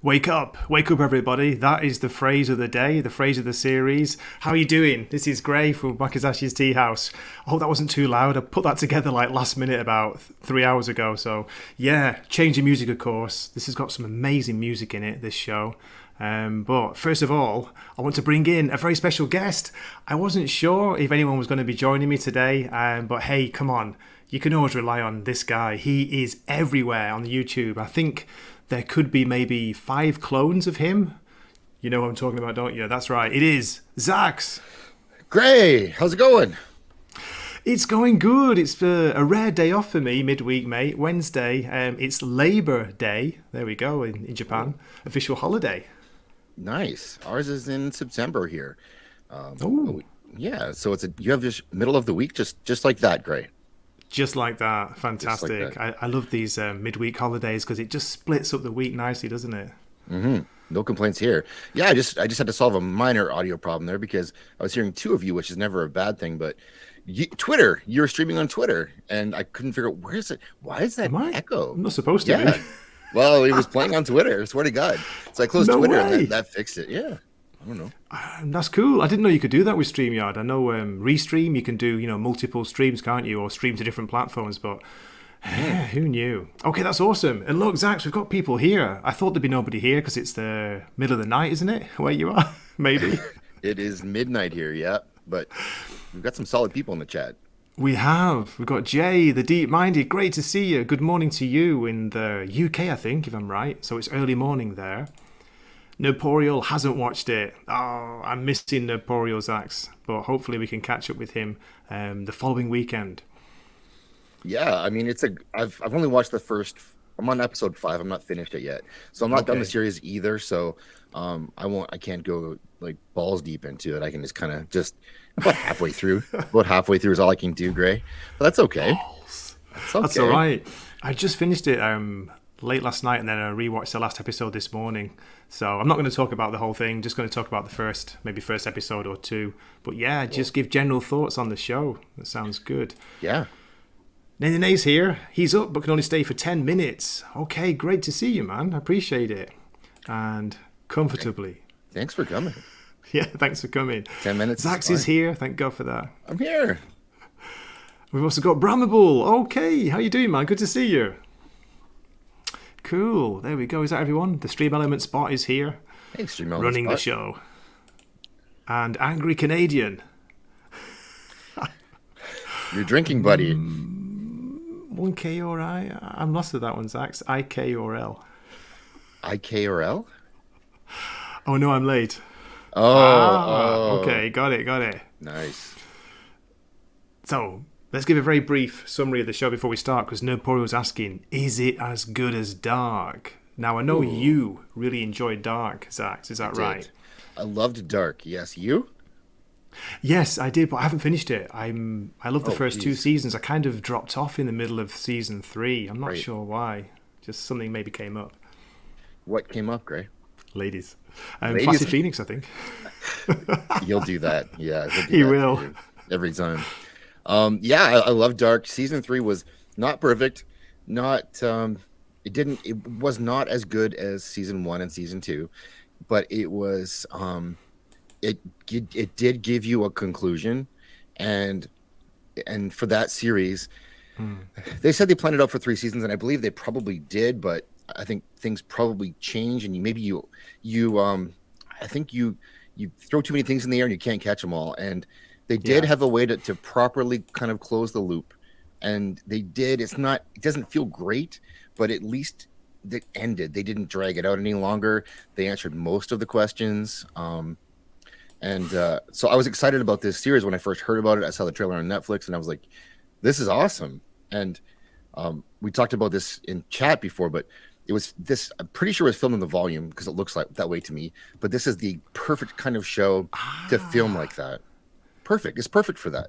Wake up, everybody. That is the phrase of the day, the phrase of the series. How are you doing? This is Gray from Wakazashi's Tea House. I hope that wasn't too loud. I put that together like last minute about 3 hours ago. So, yeah, changing music, of course. This has got some amazing music in it, this show. But first of all, I want to bring in a very special guest. I wasn't sure if anyone was going to be joining me today, but hey, come on. You can always rely on this guy. He is everywhere on the YouTube. I think there could be maybe 5 clones of him. You know what I'm talking about, don't you? That's right. It is Zaxx. Gray, how's it going? It's going good. It's a rare day off for me, midweek, mate. Wednesday. It's Labor Day. There we go, in Japan. Official holiday. Nice. Ours is in September here. Oh, Yeah, so you have just middle of the week, just like that, Gray. just like that. Just like Fantastic. that. I love these midweek holidays because it just splits up the week nicely, doesn't it? No complaints here. Yeah, I just had to solve a minor audio problem there because I was hearing two of you, which is never a bad thing. But Twitter, you were streaming on Twitter, and I couldn't figure out where's it. Why is that Am I? echo? I'm not supposed to Yeah. be. Well, it was playing on Twitter. I swear to God. So I closed No Twitter, way. and that fixed it. Yeah, I don't know. That's cool. I didn't know you could do that with StreamYard. I know Restream, you can do, multiple streams, can't you? Or stream to different platforms, but who knew? Okay, that's awesome. And look, Zax, we've got people here. I thought there'd be nobody here because it's the middle of the night, isn't it? Where you are? Maybe. It is midnight here, yeah, but we've got some solid people in the chat. We've got Jay, the deep-minded. Great to see you. Good morning to you in the UK, I think, if I'm right. So it's early morning there. Noporial hasn't watched it. Oh, I'm missing Noporial, Zax. But hopefully we can catch up with him the following weekend. Yeah, I mean, I've only watched the first. I'm on episode 5. I'm not finished it yet, so I'm not done the Okay. series either. So, I can't go like balls deep into it. I can just kind of just about halfway through. About halfway through is all I can do, Gray. But that's okay. That's okay. That's all right. I just finished it late last night and then I rewatched the last episode this morning. So I'm not going to talk about the whole thing. Just going to talk about the first episode or two. But yeah, just give general thoughts on the show. That sounds good. Yeah. Nene's here. He's up but can only stay for 10 minutes. Okay, great to see you, man. I appreciate it. And comfortably. Thanks for coming. Yeah, thanks for coming. 10 minutes. Zax is here. Thank God for that. I'm here. We've also got Bramable. Okay, how you doing, man? Good to see you. Cool. There we go. Is that everyone? The Stream Element spot is here, Thanks, Stream Element running the Spot. show. And Angry Canadian. Your drinking buddy. 1K or I? I'm lost with that one, Zax. IK or L? IK or L? Oh, no, I'm late. Oh. Okay, got it. Nice. So, let's give a very brief summary of the show before we start, because Nopori was asking, is it as good as Dark? Now, I know you really enjoyed Dark, Zax. Is that right? I loved Dark. Yes, you? Yes, I did, but I haven't finished it. I love the Oh, first 2 geez. seasons. I kind of dropped off in the middle of season 3. I'm not Right. sure why. Just something maybe came up. What came up, Gray? Ladies. Ladies? Flashy Phoenix, I think. He'll do that. Yeah, he'll do He that will. to you every time. Yeah, I love Dark. Season 3 was not perfect. Not it was not as good as season 1 and season 2, but it was it did give you a conclusion, and for that series, they said they planned it out for 3 seasons, and I believe they probably did, but I think things probably change, and I think you throw too many things in the air and you can't catch them all, and they did Yeah. have a way to properly kind of close the loop, and they did. It doesn't feel great, but at least it ended. They didn't drag it out any longer. They answered most of the questions. So I was excited about this series when I first heard about it. I saw the trailer on Netflix and I was like, this is awesome. And we talked about this in chat before, but I'm pretty sure it was filmed in the volume because it looks like that way to me. But this is the perfect kind of show to film like that. Perfect. It's perfect for that.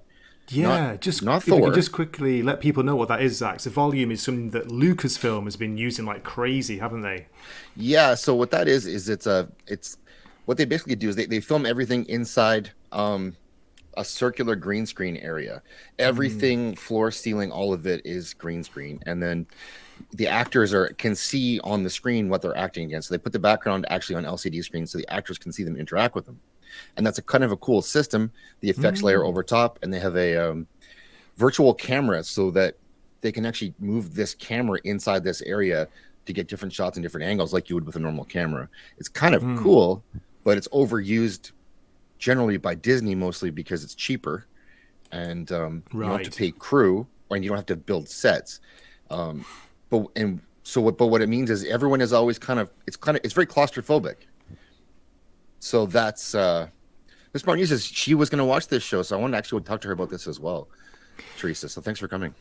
Yeah, Not- just not if we Thor. could just quickly let people know what that is, Zax. The volume is something that Lucasfilm has been using like crazy, haven't they? Yeah. So what that is it's what they basically do is they film everything inside a circular green screen area. Everything, floor, ceiling, all of it is green screen, and then the actors can see on the screen what they're acting against. So they put the background actually on LCD screens, so the actors can see them interact with them, and that's a kind of a cool system. The effects layer over top, and they have a virtual camera so that they can actually move this camera inside this area to get different shots and different angles like you would with a normal camera. It's kind of cool, but it's overused generally by Disney mostly because it's cheaper, and you don't have to pay crew, and you don't have to build sets. But what it means is everyone is always it's very claustrophobic. So that's Miss Martin says she was going to watch this show, so I wanted to actually talk to her about this as well, Teresa. So thanks for coming.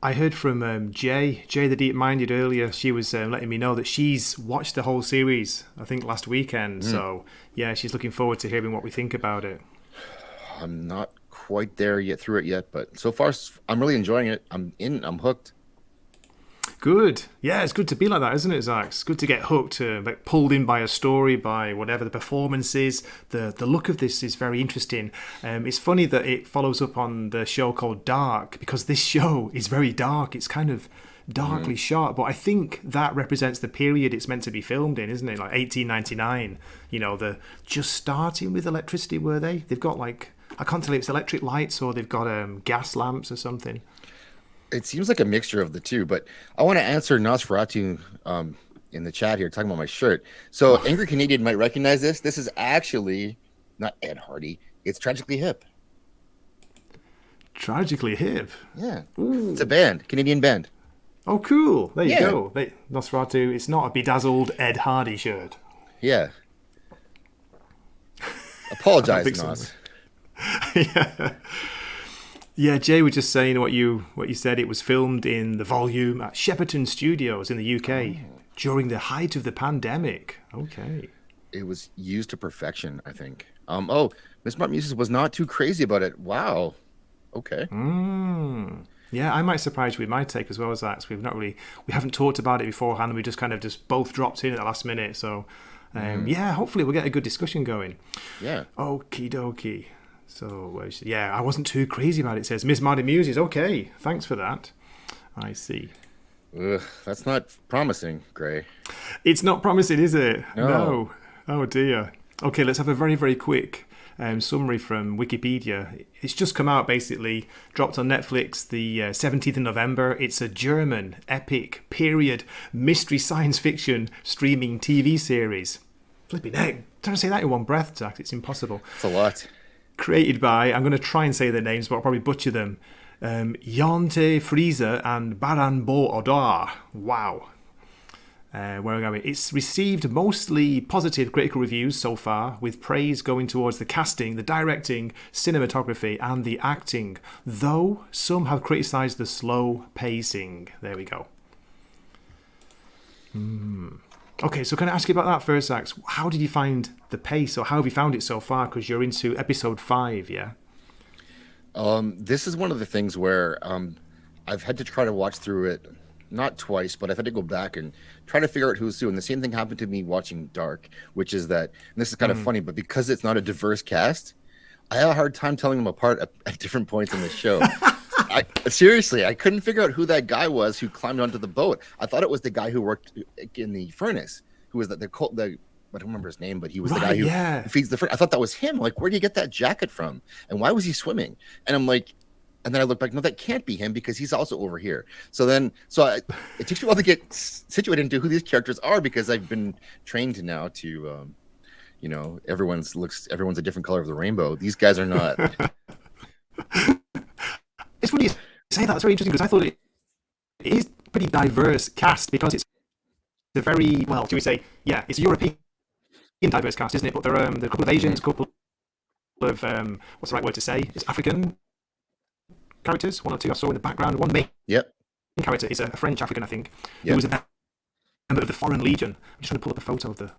I heard from Jay the Deep Minded earlier. She was letting me know that she's watched the whole series, I think, last weekend. So, yeah, she's looking forward to hearing what we think about it. I'm not quite there through it yet, but so far, I'm really enjoying it. I'm hooked. Good. Yeah, it's good to be like that, isn't it, Zaxx? It's good to get hooked, like pulled in by a story, by whatever the performance is. The look of this is very interesting. It's funny that it follows up on the show called Dark, because this show is very dark. It's kind of darkly shot, but I think that represents the period it's meant to be filmed in, isn't it? Like 1899. You know, they're just starting with electricity, were they? They've got like, I can't tell if it's electric lights or they've got gas lamps or something. It seems like a mixture of the two, but I want to answer Nosferatu in the chat here, talking about my shirt. So Angry Canadian might recognize this. This is actually not Ed Hardy. It's Tragically Hip. Tragically Hip? Yeah. Ooh. It's a band, Canadian band. Oh, cool. There you go. Nosferatu, it's not a bedazzled Ed Hardy shirt. Yeah. Apologize, Nos. Yeah. Yeah, Jay was just saying what you said. It was filmed in the volume at Shepperton Studios in the UK during the height of the pandemic. Okay. It was used to perfection, I think. Miss Martin Muses was not too crazy about it. Wow. Okay. Yeah, I might surprise you with my take as well as that. We haven't talked about it beforehand. We just kind of both dropped in at the last minute. So, yeah, hopefully we'll get a good discussion going. Yeah. Okie dokie. So, yeah, I wasn't too crazy about it. It says, Miss Marty Muses. Okay, thanks for that. I see. Ugh, that's not promising, Gray. It's not promising, is it? No. Oh, dear. Okay, let's have a very, very quick summary from Wikipedia. It's just come out, basically, dropped on Netflix the 17th of November. It's a German, epic, period, mystery science fiction streaming TV series. Flipping heck. Trying to say that in one breath, Zack. It's impossible. It's a lot. Created by, I'm going to try and say their names, but I'll probably butcher them, Jonte Frieser and Baran Bo Odar. Wow. Where are we going? It's received mostly positive critical reviews so far, with praise going towards the casting, the directing, cinematography, and the acting, though some have criticised the slow pacing. There we go. Okay, so can I ask you about that first, Zaxx? How did you find the pace, or how have you found it so far? Because you're into episode 5, yeah? This is one of the things where I've had to try to watch through it, not twice, but I've had to go back and try to figure out who's who. And the same thing happened to me watching Dark, which is that, and this is kind of funny, but because it's not a diverse cast, I had a hard time telling them apart at different points in the show. Seriously, I couldn't figure out who that guy was who climbed onto the boat. I thought it was the guy who worked in the furnace, who was the I don't remember his name, but he was the guy who feeds the furnace. I thought that was him. Like, where do you get that jacket from? And why was he swimming? And I'm like, and then I look back, no, that can't be him because he's also over here. It takes me a while to get situated into who these characters are, because I've been trained now to, everyone's a different color of the rainbow. These guys are not. It's funny you say that. It's very interesting, because I thought it is pretty diverse cast, because it's a very, well, do we say, yeah, it's a European diverse cast, isn't it? But there are a couple of Asians, a couple of, what's the right word to say? It's African characters, one or two I saw in the background. One main character is a French African, I think, who was a member of the Foreign Legion. I'm just trying to pull up a photo of the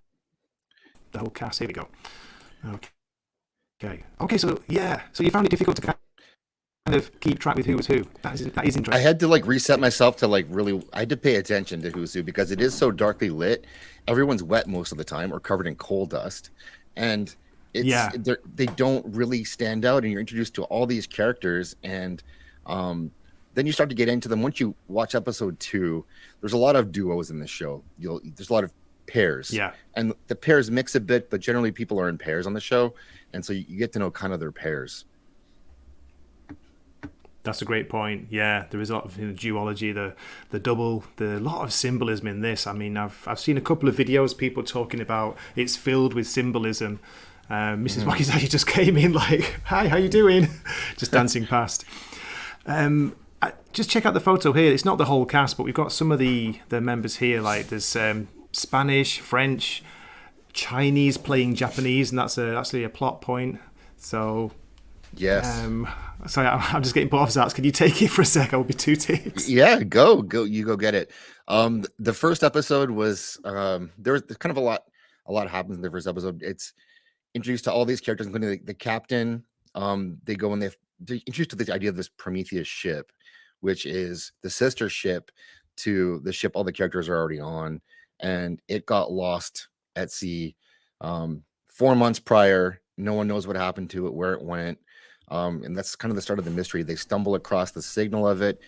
whole cast. Here we go. Okay, so you found it difficult to kind of keep track with who was who. That is interesting. I had to reset myself to I had to pay attention to who's who, because it is so darkly lit. Everyone's wet most of the time or covered in coal dust. And Yeah. they don't really stand out, and you're introduced to all these characters, and then you start to get into them. Once you watch episode 2, there's a lot of duos in this show. There's a lot of pairs, Yeah. and the pairs mix a bit, but generally people are in pairs on the show, and so you get to know kind of their pairs. That's a great point. Yeah, there is a lot of duology, the double, the lot of symbolism in this. I mean, I've seen a couple of videos, people talking about it's filled with symbolism. Mrs. Wakizashi just came in like, "Hi, how you doing?" Just dancing past. Just check out the photo here. It's not the whole cast, but we've got some of the members here. Like there's Spanish, French, Chinese playing Japanese, and that's actually a plot point. So. Yes. Sorry, I'm just getting bored of Zaxx. Can you take it for a sec? I'll be 2 ticks. Yeah, go. You go get it. The first episode was there was kind of a lot happens in the first episode. It's introduced to all these characters, including the captain. They go and they're introduced to the idea of this Prometheus ship, which is the sister ship to the ship all the characters are already on, and it got lost at sea 4 months prior. No one knows what happened to it, where it went. And that's kind of the start of the mystery. They stumble across the signal of it.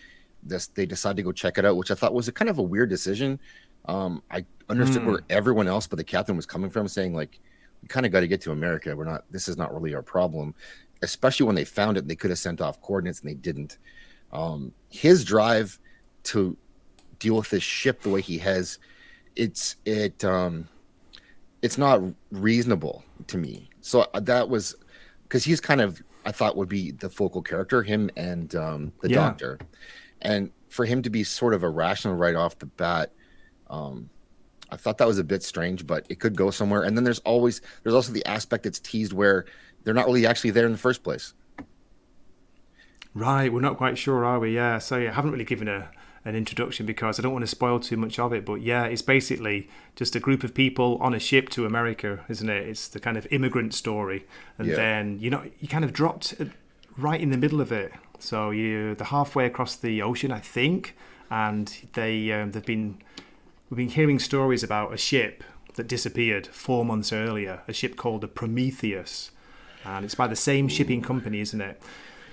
They decide to go check it out, which I thought was a kind of a weird decision. I understood where everyone else but the captain was coming from, saying like, we kind of got to get to America. This is not really our problem, especially when they found it. They could have sent off coordinates and they didn't. His drive to deal with this ship the way he has, it's not reasonable to me. So that was because he's kind of, I thought would be the focal character, him and the doctor, and for him to be sort of irrational right off the bat, I thought that was a bit strange, but it could go somewhere. And then there's also the aspect that's teased where they're not really actually there in the first place. Right, we're not quite sure, are we? Yeah, so I haven't really given an introduction because I don't want to spoil too much of it. But yeah, it's basically just a group of people on a ship to America, isn't it? It's the kind of immigrant story, and then you kind of dropped right in the middle of it. So they're halfway across the ocean, I think, and we've been hearing stories about a ship that disappeared 4 months earlier, a ship called the Prometheus, and it's by the same shipping company, isn't it?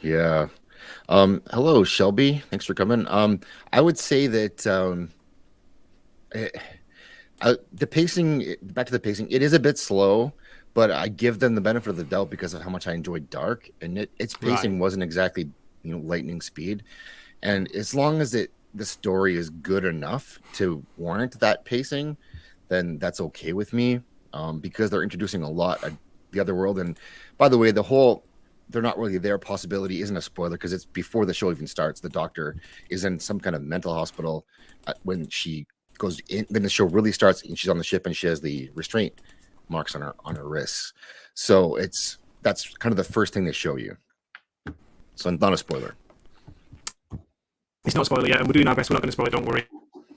Yeah. Hello, Shelby. Thanks for coming. I would say that the pacing, back to the pacing, it is a bit slow, but I give them the benefit of the doubt because of how much I enjoyed Dark, and its pacing wasn't exactly lightning speed. And as long as the story is good enough to warrant that pacing, then that's okay with me. Because they're introducing a lot of the other world, and by the way, the whole they're not really there possibility isn't a spoiler because it's before the show even starts. The doctor is in some kind of mental hospital when she goes in. Then the show really starts and she's on the ship and she has the restraint marks on her wrists. So that's kind of the first thing they show you. So not a spoiler. It's not a spoiler yet, and we're doing our best. We're not going to spoil it. Don't worry.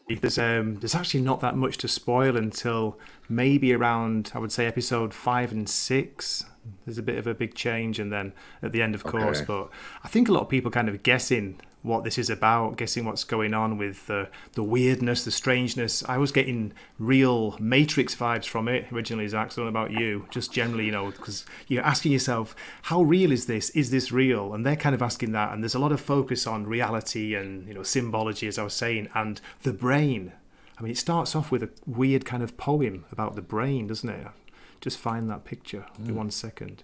There's actually not that much to spoil until maybe around, I would say, episode 5 and 6. There's a bit of a big change, and then at the end, of course. But I think a lot of people kind of guessing what this is about, guessing what's going on with the weirdness, the strangeness. I was getting real Matrix vibes from it originally, Zaxx. I don't know about you, just generally, because you're asking yourself, how real is this? Is this real? And they're kind of asking that. And there's a lot of focus on reality and symbology, as I was saying, and the brain. I mean, it starts off with a weird kind of poem about the brain, doesn't it? Just find that picture in 1 second.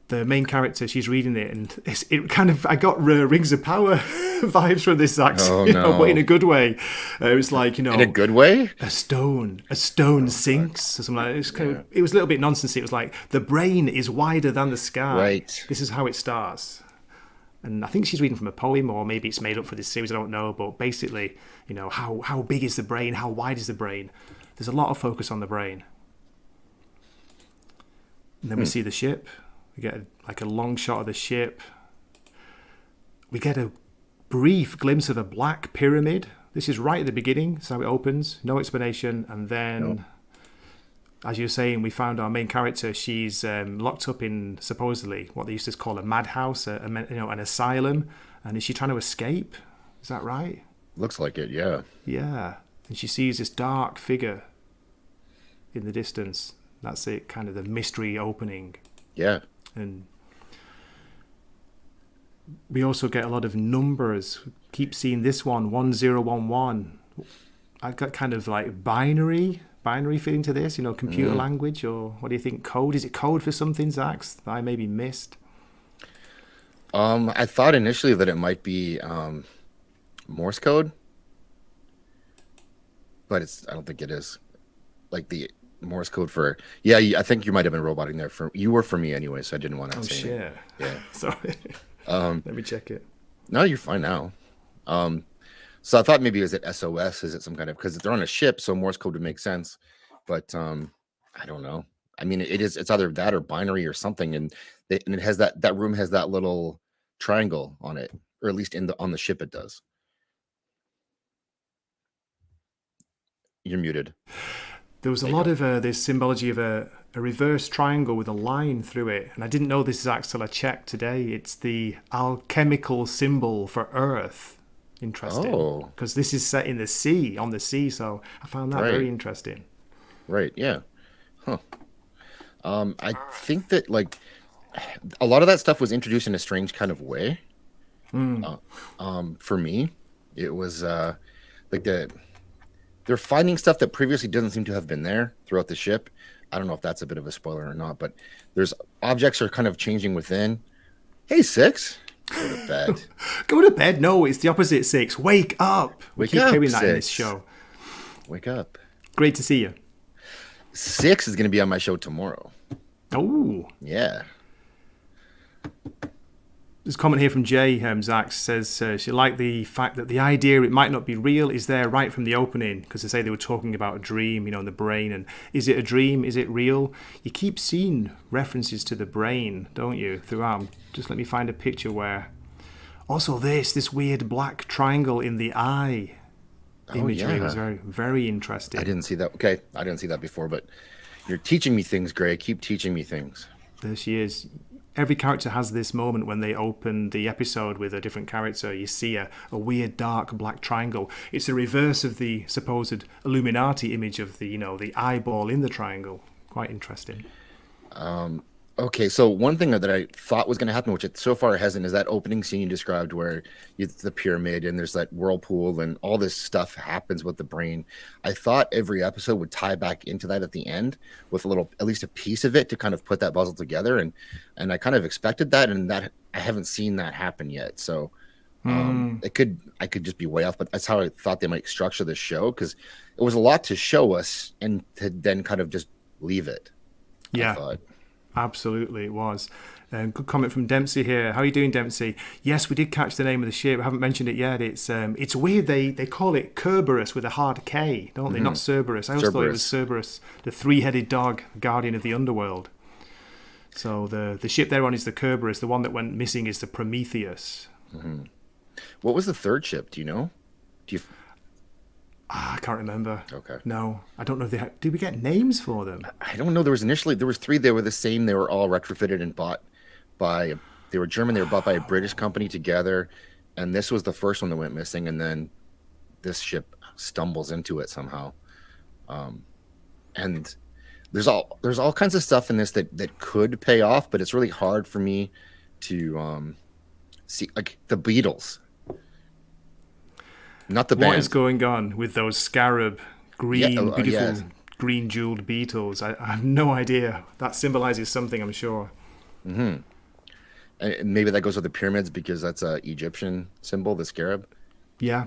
The main character, she's reading it, and it kind of, I got Rings of Power vibes from this, Zaxx, but in a good way. It was like, in a good way, a stone sinks or something like that. It was kind of, it was a little bit nonsense. It was like the brain is wider than the sky. Right. This is how it starts. And I think she's reading from a poem, or maybe it's made up for this series. I don't know, but basically, how big is the brain? How wide is the brain? There's a lot of focus on the brain. And then we see the ship. We get a long shot of the ship. We get a brief glimpse of a black pyramid. This is right at the beginning. That's how it opens. No explanation. And then, as you're saying, we found our main character. She's locked up in, supposedly, what they used to call a madhouse, an asylum. And is she trying to escape? Is that right? Looks like it, yeah. Yeah. And she sees this dark figure in the distance. That's it, kind of the mystery opening. Yeah. And we also get a lot of numbers. Keep seeing this one, 1011. I got kind of like binary feeling to this, computer language, or what do you think? Code? Is it code for something, Zaxx, that I maybe missed? I thought initially that it might be Morse code, but I don't think it is. Like the Morse code for, yeah, I think you might have been roboting there you were for me anyway, so I didn't want to say shit. anything. Yeah. Sorry. Let me check it. No, you're fine now. So I thought maybe is it SOS? Is it some kind of, because they're on a ship, so Morse code would make sense. But I don't know. I mean, it's either that or binary or something, and it has that room has that little triangle on it, or at least on the ship it does. You're muted. There was a lot of this symbology of a reverse triangle with a line through it. And I didn't know this is actually, I checked today. It's the alchemical symbol for Earth. Interesting. Oh. Because this is set in the sea, on the sea. So I found that very interesting. Right. Yeah. Huh. I think that like a lot of that stuff was introduced in a strange kind of way. For me, it was like they're finding stuff that previously doesn't seem to have been there throughout the ship. I don't know if that's a bit of a spoiler or not, but there's objects are kind of changing within. Hey, Six, go to bed. Go to bed? No, it's the opposite, Six. Wake up. We keep hearing that in this show. Wake up. Great to see you. Six is going to be on my show tomorrow. Oh. Yeah. There's a comment here from Jay. Zaxx says she liked the fact that the idea it might not be real is there right from the opening, because they say they were talking about a dream, in the brain, and is it a dream? Is it real? You keep seeing references to the brain, don't you, throughout? Just let me find a picture where. Also, this weird black triangle in the eye imagery was very, very interesting. I didn't see that. Okay, I didn't see that before, but you're teaching me things, Gray. Keep teaching me things. There she is. Every character has this moment when they open the episode with a different character. You see a weird dark black triangle. It's the reverse of the supposed Illuminati image of the the eyeball in the triangle. Quite interesting. Okay, so one thing that I thought was going to happen, which it so far hasn't, is that opening scene you described where it's the pyramid and there's that whirlpool and all this stuff happens with the brain. I thought every episode would tie back into that at the end with at least a piece of it to kind of put that puzzle together. And I kind of expected that, and that I haven't seen that happen yet. So I could just be way off, but that's how I thought they might structure the show, because it was a lot to show us and to then kind of just leave it. Yeah. I thought. Absolutely, it was. Good comment from Dempsey here. How are you doing, Dempsey? Yes, we did catch the name of the ship. I haven't mentioned it yet. It's weird. They call it Kerberos with a hard K, don't they? Not Cerberus. I always thought it was Cerberus, the three-headed dog, guardian of the underworld. So the ship they're on is the Kerberos. The one that went missing is the Prometheus. Mm-hmm. What was the third ship? Do you know? I can't remember. Okay. No, I don't know. Did we get names for them? I don't know. There was three. They were the same. They were all retrofitted and bought by. They were German. They were bought by a British company together, and this was the first one that went missing. And then this ship stumbles into it somehow. And there's all kinds of stuff in this that could pay off, but it's really hard for me to see, like the Beatles. Not the band. What is going on with those scarab green, beautiful green jeweled beetles? I have no idea. That symbolizes something, I'm sure. Mm-hmm. And maybe that goes with the pyramids because that's a Egyptian symbol, the scarab. Yeah,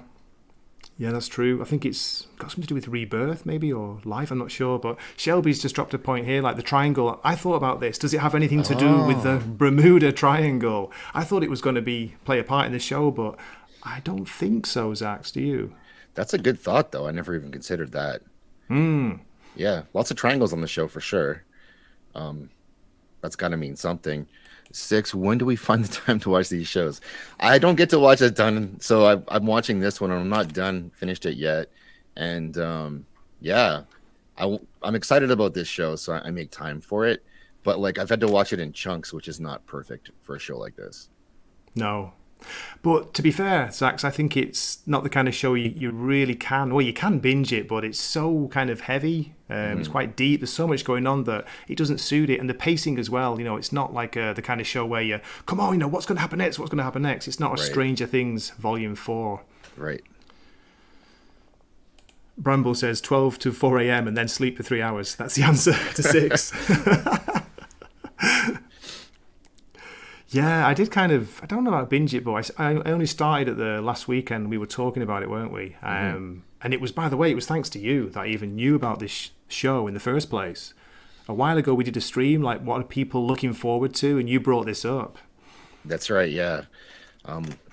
that's true. I think it's got something to do with rebirth, maybe, or life. I'm not sure. But Shelby's just dropped a point here, like the triangle. I thought about this. Does it have anything to do with the Bermuda Triangle? I thought it was going to play a part in the show, but I don't think so, Zaxx. Do you? That's a good thought, though. I never even considered that. Yeah, lots of triangles on the show for sure. That's got to mean something. 6, when do we find the time to watch these shows? I don't get to watch a ton, so I'm watching this one, and I'm not finished it yet. And I'm excited about this show, so I make time for it. But like I've had to watch it in chunks, which is not perfect for a show like this. No, But to be fair, Zax, I think it's not the kind of show you really can. Well, you can binge it, but it's so kind of heavy. It's quite deep. There's so much going on that it doesn't suit it, and the pacing as well. It's not like the kind of show where you come on, what's going to happen next? What's going to happen next? It's not a Right. Stranger Things Volume 4. Right. Bramble says 12 to 4 a.m. and then sleep for 3 hours. That's the answer to 6. Yeah, I did kind of. I don't know about binge it, but I only started at the last weekend. We were talking about it, weren't we? And it was, by the way, it was thanks to you that I even knew about this show in the first place. A while ago, we did a stream, like, what are people looking forward to? And you brought this up. That's right. Yeah.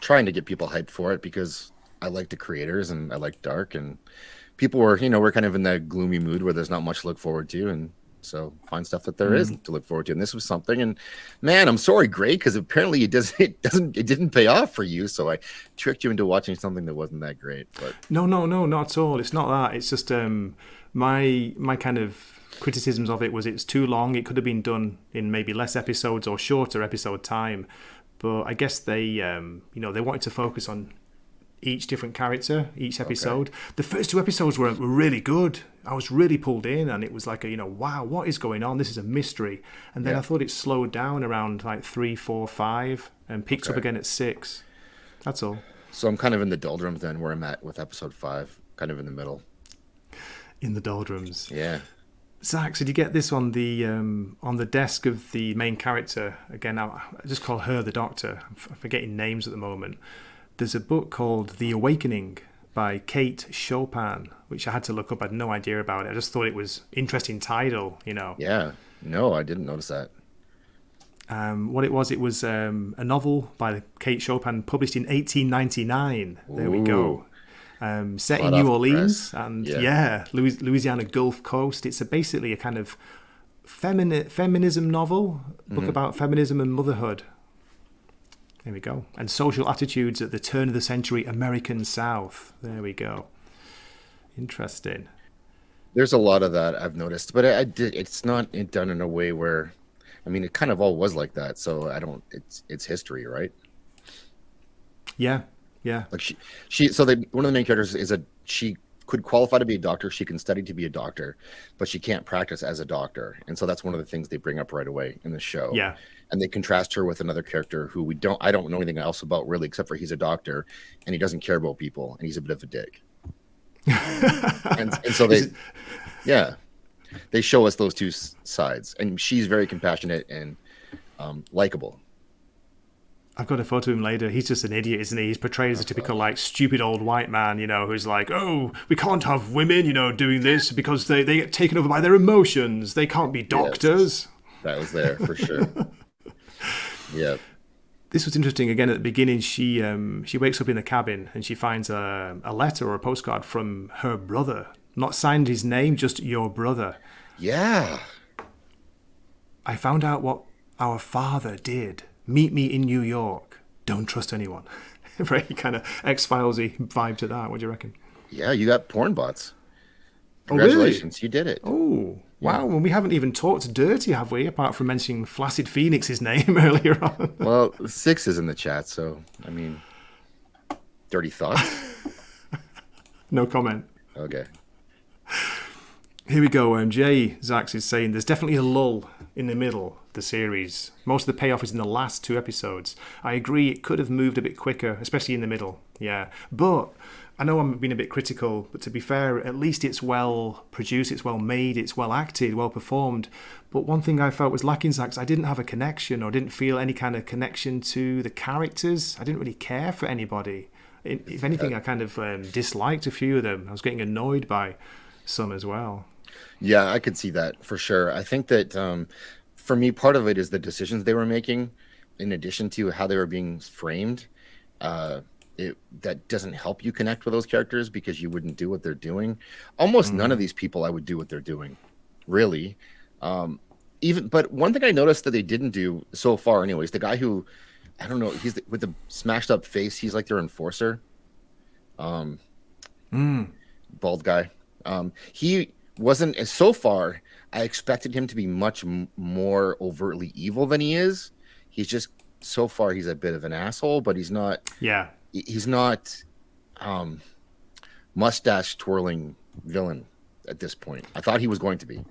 Trying to get people hyped for it because I like the creators and I like Dark, and people were, we're kind of in that gloomy mood where there's not much to look forward to. And so find stuff that there is to look forward to. And this was something, and man, I'm sorry, Greg, because apparently it didn't pay off for you. So I tricked you into watching something that wasn't that great. But No, not at all. It's not that. It's just my kind of criticisms of it was it's too long. It could have been done in maybe less episodes or shorter episode time. But I guess they they wanted to focus on each different character, each episode. Okay. The first 2 episodes were really good. I was really pulled in, and it was like wow, what is going on? This is a mystery. And then I thought it slowed down around like 3, 4, 5 and picked up again at 6. That's all. So I'm kind of in the doldrums then, where I'm at with episode 5, kind of in the middle. In the doldrums. Yeah. Zaxx, did you get this on the desk of the main character? Again, I just call her the Doctor. I'm forgetting names at the moment. There's a book called The Awakening by Kate Chopin, which I had to look up. I had no idea about it. I just thought it was interesting title, Yeah. No, I didn't notice that. What it was a novel by Kate Chopin published in 1899. There we go. Set in New Orleans and Louisiana Gulf Coast. It's basically a kind of feminism novel, book about feminism and motherhood. There we go. And social attitudes at the turn of the century American South. There we go. Interesting. There's a lot of that I've noticed, but it's not done in a way where, it kind of all was like that. So it's history, right? Yeah. Like one of the main characters she could qualify to be a doctor. She can study to be a doctor, but she can't practice as a doctor. And so that's one of the things they bring up right away in the show. Yeah. And they contrast her with another character who I don't know anything else about really, except for he's a doctor and he doesn't care about people and he's a bit of a dick. and so they show us those two sides, and she's very compassionate and likable. I've got a photo of him later. He's just an idiot, isn't he? He's portrayed as a typical, like, stupid old white man, who's like, oh, we can't have women, doing this because they get taken over by their emotions. They can't be doctors. Yes, that was there for sure. Yeah. This was interesting. Again, at the beginning, she wakes up in the cabin and she finds a letter or a postcard from her brother. Not signed his name, just your brother. Yeah. I found out what our father did. Meet me in New York. Don't trust anyone. Very kind of X-Files-y vibe to that. What do you reckon? Yeah, you got porn bots. Congratulations, You did it. Oh, wow. Well, we haven't even talked dirty, have we? Apart from mentioning Flaccid Phoenix's name earlier on. Well, 6 is in the chat, so, dirty thoughts? No comment. Okay. Here we go. Zaxx is saying there's definitely a lull in the middle of the series. Most of the payoff is in the last 2 episodes. I agree it could have moved a bit quicker, especially in the middle. Yeah. But I know I'm being a bit critical, but to be fair, at least it's well produced, it's well made, it's well acted, well performed. But one thing I felt was lacking, Zaxx, I didn't have a connection or didn't feel any kind of connection to the characters. I didn't really care for anybody. If anything, I kind of disliked a few of them. I was getting annoyed by some as well. Yeah, I could see that for sure. I think that for me, part of it is the decisions they were making, in addition to how they were being framed. That doesn't help you connect with those characters because you wouldn't do what they're doing. Almost none of these people I would do what they're doing, really. But one thing I noticed that they didn't do so far, anyways, the guy who, I don't know, with the smashed up face, he's like their enforcer. Bald guy. He wasn't, so far, I expected him to be much more overtly evil than he is. He's just so far he's a bit of an asshole, but he's not. Yeah. He's not mustache twirling villain at this point. I thought he was going to be.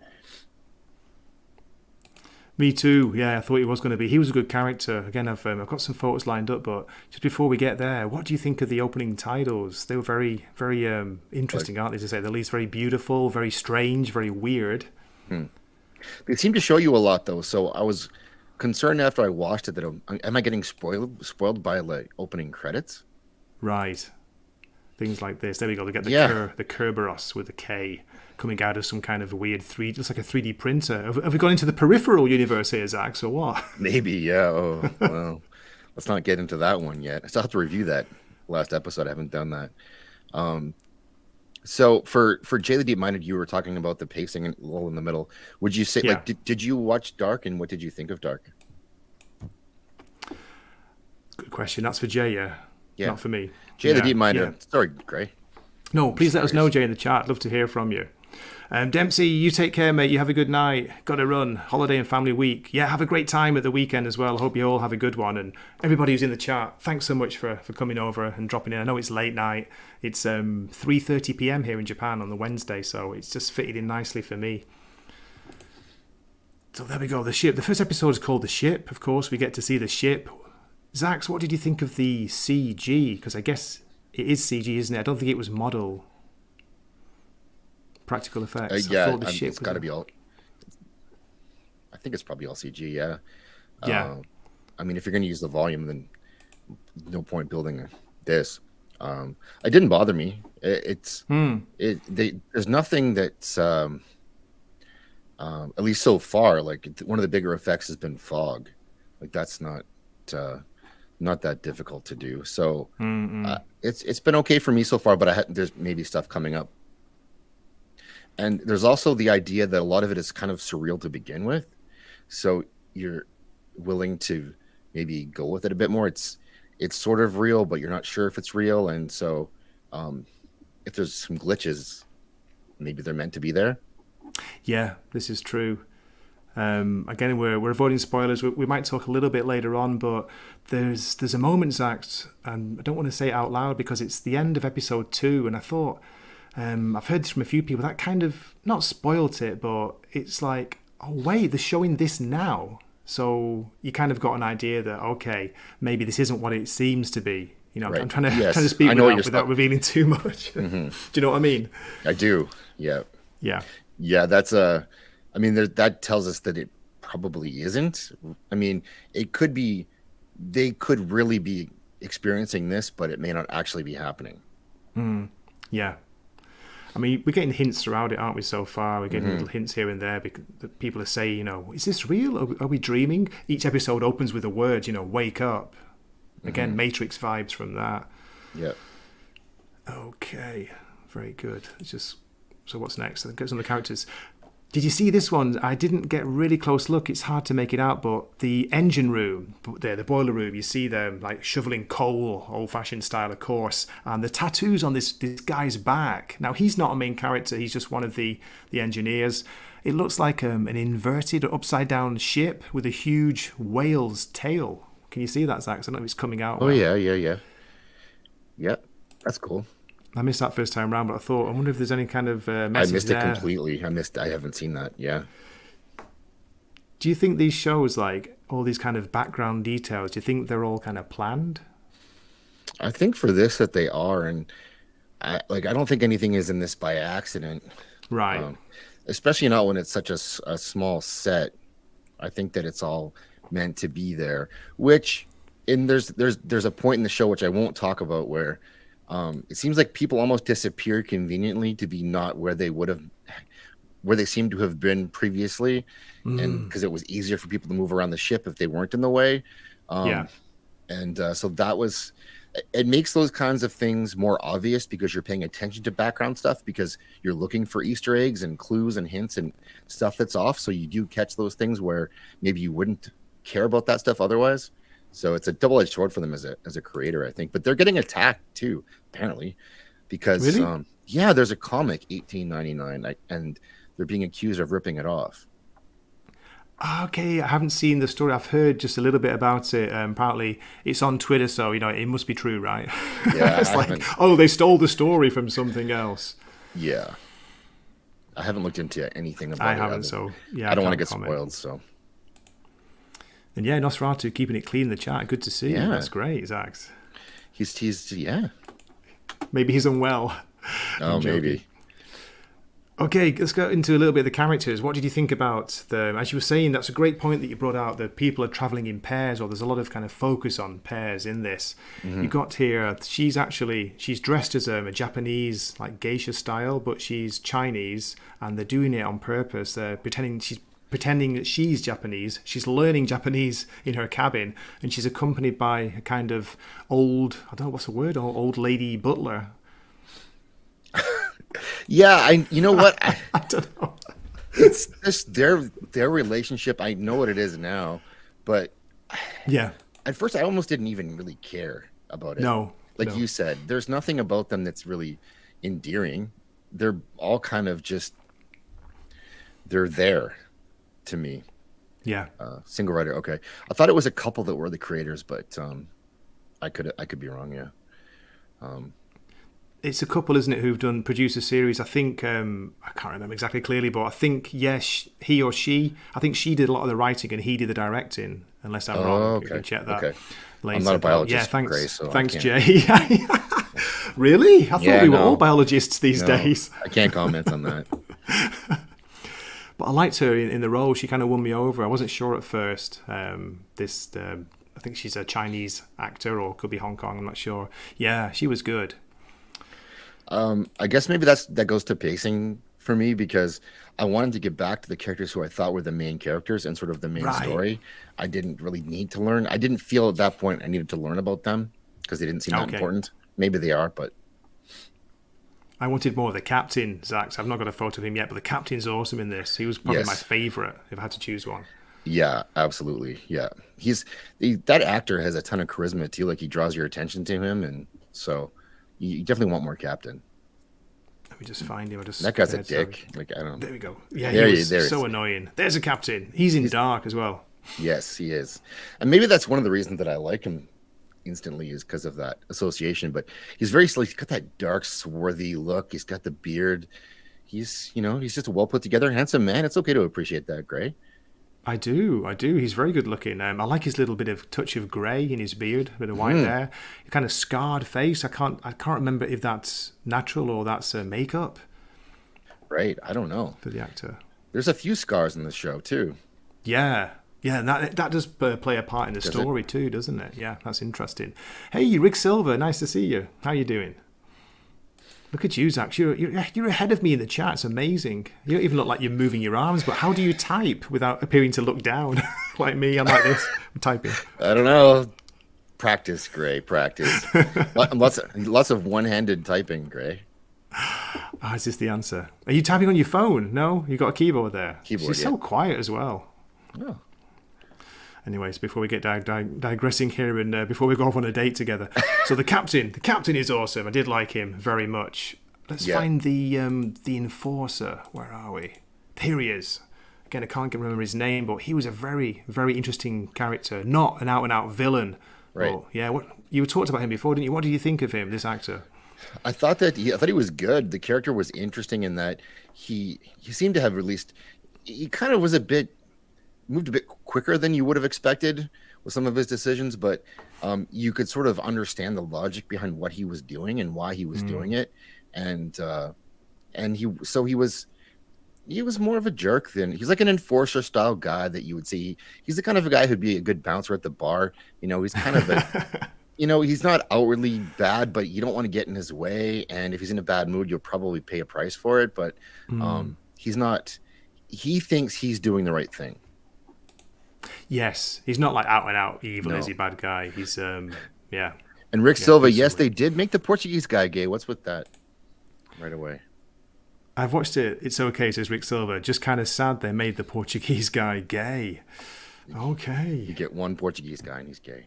Me too. Yeah, I thought he was going to be. He was a good character. Again, I've got some photos lined up, but just before we get there, what do you think of the opening titles? They were very, very interesting, aren't they? To say the least, very beautiful, very strange, very weird. They seem to show you a lot though, so I was concerned after I watched it that am I getting spoiled by like opening credits? Right. Things like this. There we go. They get the Kerberos with a K coming out of some kind of weird looks like a 3D printer. Have we gone into the peripheral universe here, Zaxx, or what? Maybe, yeah. Oh, well, let's not get into that one yet. I still have to review that last episode. I haven't done that. So for Jay the Deep Minded, you were talking about the pacing and lull in the middle. Would you say like did you watch Dark, and what did you think of Dark? Good question. That's for Jay, yeah. Not for me. Jay the Deep Minded. Yeah. Sorry, Gray. No, please let us know, Jay, in the chat. Love to hear from you. Dempsey, you take care, mate. You have a good night. Got to run. Holiday and family week. Yeah, have a great time at the weekend as well. Hope you all have a good one. And everybody who's in the chat, thanks so much for coming over and dropping in. I know it's late night. It's 3:30 p.m. here in Japan on the Wednesday, so it's just fitted in nicely for me. So there we go, the ship. The first episode is called The Ship. Of course, we get to see the ship. Zaxx, what did you think of the CG? Because I guess it is CG, isn't it? I don't think it was model. Practical effects. It's got to be all. I think it's probably all CG. Yeah. Yeah. I mean, if you're going to use the volume, then no point building this. It didn't bother me. There's nothing that's at least so far. Like one of the bigger effects has been fog. Like that's not that difficult to do. So it's been okay for me so far. But there's maybe stuff coming up. And there's also the idea that a lot of it is kind of surreal to begin with. So you're willing to maybe go with it a bit more. It's sort of real, but you're not sure if it's real. And so if there's some glitches, maybe they're meant to be there. Yeah, this is true. Again, we're avoiding spoilers. We might talk a little bit later on, but there's a moment, Zaxx, and I don't want to say it out loud because it's the end of episode 2, and I thought... I've heard this from a few people that kind of not spoilt it, but it's like, oh wait, they're showing this now, so you kind of got an idea that okay, maybe this isn't what it seems to be. You know, right. I'm trying to speak without revealing too much. Mm-hmm. Do you know what I mean? I do. Yeah. Yeah. Yeah. That's I mean, that tells us that it probably isn't. I mean, it could be. They could really be experiencing this, but it may not actually be happening. Yeah. I mean, we're getting hints throughout it, aren't we, so far? We're getting little hints here and there because people are saying, you know, is this real? Are we dreaming? Each episode opens with a word, you know, wake up. Again, Matrix vibes from that. Yeah. Okay. Very good. So what's next? I'll get some of the characters. Did you see this one? I didn't get a really close look. It's hard to make it out, but the engine room, the boiler room, you see them like shoveling coal, old-fashioned style, of course, and the tattoos on this guy's back. Now, he's not a main character. He's just one of the engineers. It looks like an inverted or upside-down ship with a huge whale's tail. Can you see that, Zaxx? I don't know if it's coming out. Oh, well. Yeah. Yep, that's cool. I missed that first time round, but I wonder if there's any kind of message I missed there. It completely. I haven't seen that. Yeah. Do you think these shows, like all these kind of background details, do you think they're all kind of planned? I think for this that they are, and I don't think anything is in this by accident. Right. Especially not when it's such a small set. I think that it's all meant to be there. Which, there's a point in the show which I won't talk about where. It seems like people almost disappear conveniently to be not where they seem to have been previously, and because it was easier for people to move around the ship if they weren't in the way. And so that was. It makes those kinds of things more obvious because you're paying attention to background stuff because you're looking for Easter eggs and clues and hints and stuff that's off. So you do catch those things where maybe you wouldn't care about that stuff otherwise. So it's a double-edged sword for them as a creator, I think. But they're getting attacked too, apparently, because really? There's a comic 1899, and they're being accused of ripping it off. Okay, I haven't seen the story. I've heard just a little bit about it. Apparently, it's on Twitter, so it must be true, right? Yeah, It's I like, haven't. oh, they stole the story from something else. Yeah, I haven't looked into anything I about it. haven't, so yeah, I I don't want to can't get comment. spoiled. So And yeah, Nosferatu keeping it clean in the chat. Good to see. yeah, That's great, Zaxx. he's yeah. Maybe he's unwell. Oh, I'm joking. maybe. Okay, let's go into a little bit of the characters. What did you think about them? As you were saying, that's a great point that you brought out, that people are traveling in pairs, or there's a lot of kind of focus on pairs in this. You got here, she's dressed as a Japanese, like geisha style, but she's Chinese, and they're doing it on purpose. They're pretending that she's Japanese. She's learning Japanese in her cabin, and she's accompanied by a kind of old, I don't know what's the word, old lady butler. Yeah, you know what? I don't know. It's just their relationship. I know what it is now, but Yeah. at first I almost didn't even really care about it. No. Like No. you said, there's nothing about them that's really endearing. They're all kind of just they're there to me. Yeah. Single writer, okay. I thought it was a couple that were the creators, but I could be wrong. Yeah. It's a couple, isn't it, who've produced a series. I think I can't remember exactly clearly, but I think he or she. I think she did a lot of the writing and he did the directing. Unless I'm wrong, Oh, you can okay. check that Okay. later. I'm not a But biologist, yeah, thanks, Gray, so I thanks, can't. Jay. Really? I thought Yeah, we were no. all biologists these No, days. I can't comment on that. But I liked her in the role. She kind of won me over. I wasn't sure at first. I think she's a Chinese actor, or could be Hong Kong. I'm not sure. Yeah, she was good. I guess maybe that goes to pacing for me because I wanted to get back to the characters who I thought were the main characters and sort of the main Right. story. I didn't really need to learn. I didn't feel at that point I needed to learn about them because they didn't seem that Okay. important. Maybe they are, but I wanted more of the captain, Zaxx. I've not got a photo of him yet, but the captain's awesome in this. He was probably Yes. my favourite if I had to choose one. yeah, absolutely. Yeah. That actor has a ton of charisma too. Like he draws your attention to him. And so you definitely want more Captain. Let me just find him. That guy's a sorry. dick. Like, I don't There we go. Yeah, There he he- was there he so is. annoying. There's a captain. He's in dark as well. Yes, he is. And maybe that's one of the reasons that I like him instantly is because of that association. But he's he's got that dark, swarthy look. He's got the beard. He's just a well put together, handsome man. It's okay to appreciate that, Gray. I do. He's very good looking. I like his little bit of touch of grey in his beard, a bit of white there. Kind of scarred face. I can't remember if that's natural or that's makeup Right. I don't know. for the actor. There's a few scars in the show too. Yeah, and that does play a part in the Does it? story too, doesn't it? Yeah, that's interesting. Hey, Rick Silver, nice to see you. How you doing? Look at you, Zaxx. You're ahead of me in the chat. It's amazing. You don't even look like you're moving your arms, but how do you type without appearing to look down? Like me, I'm like this. I'm typing. I don't know. Practice, Gray. Practice. Lots of one-handed typing, Gray. Is this the answer? Are you typing on your phone? No? You got a keyboard there? Keyboard, She's yeah. so quiet as well. Oh. Anyways, before we get digressing here and before we go off on a date together. So the captain is awesome. I did like him very much. Let's Yeah. find the enforcer. Where are we? Here he is. Again, I can't remember his name, but he was a very, very interesting character. Not an out-and-out villain. Right. But, yeah, you talked about him before, didn't you? What did you think of him, this actor? I thought he was good. The character was interesting in that he seemed to have released. He kind of moved a bit quicker than you would have expected with some of his decisions, but you could sort of understand the logic behind what he was doing and why he was doing it, and he was more of a jerk than he's like an enforcer style guy that you would see. He's the kind of a guy who'd be a good bouncer at the bar. He's kind of a he's not outwardly bad, but you don't want to get in his way. And if he's in a bad mood, you'll probably pay a price for it. But he's not. He thinks he's doing the right thing. Yes, he's not like out-and-out evil, No. is he, bad guy? He's, yeah. And Rick Silva, he's yes, silly. they did make the Portuguese guy gay. What's with that? Right away. I've watched it. It's okay, says Rick Silver. Just kind of sad they made the Portuguese guy gay. You Okay. get one Portuguese guy and he's gay.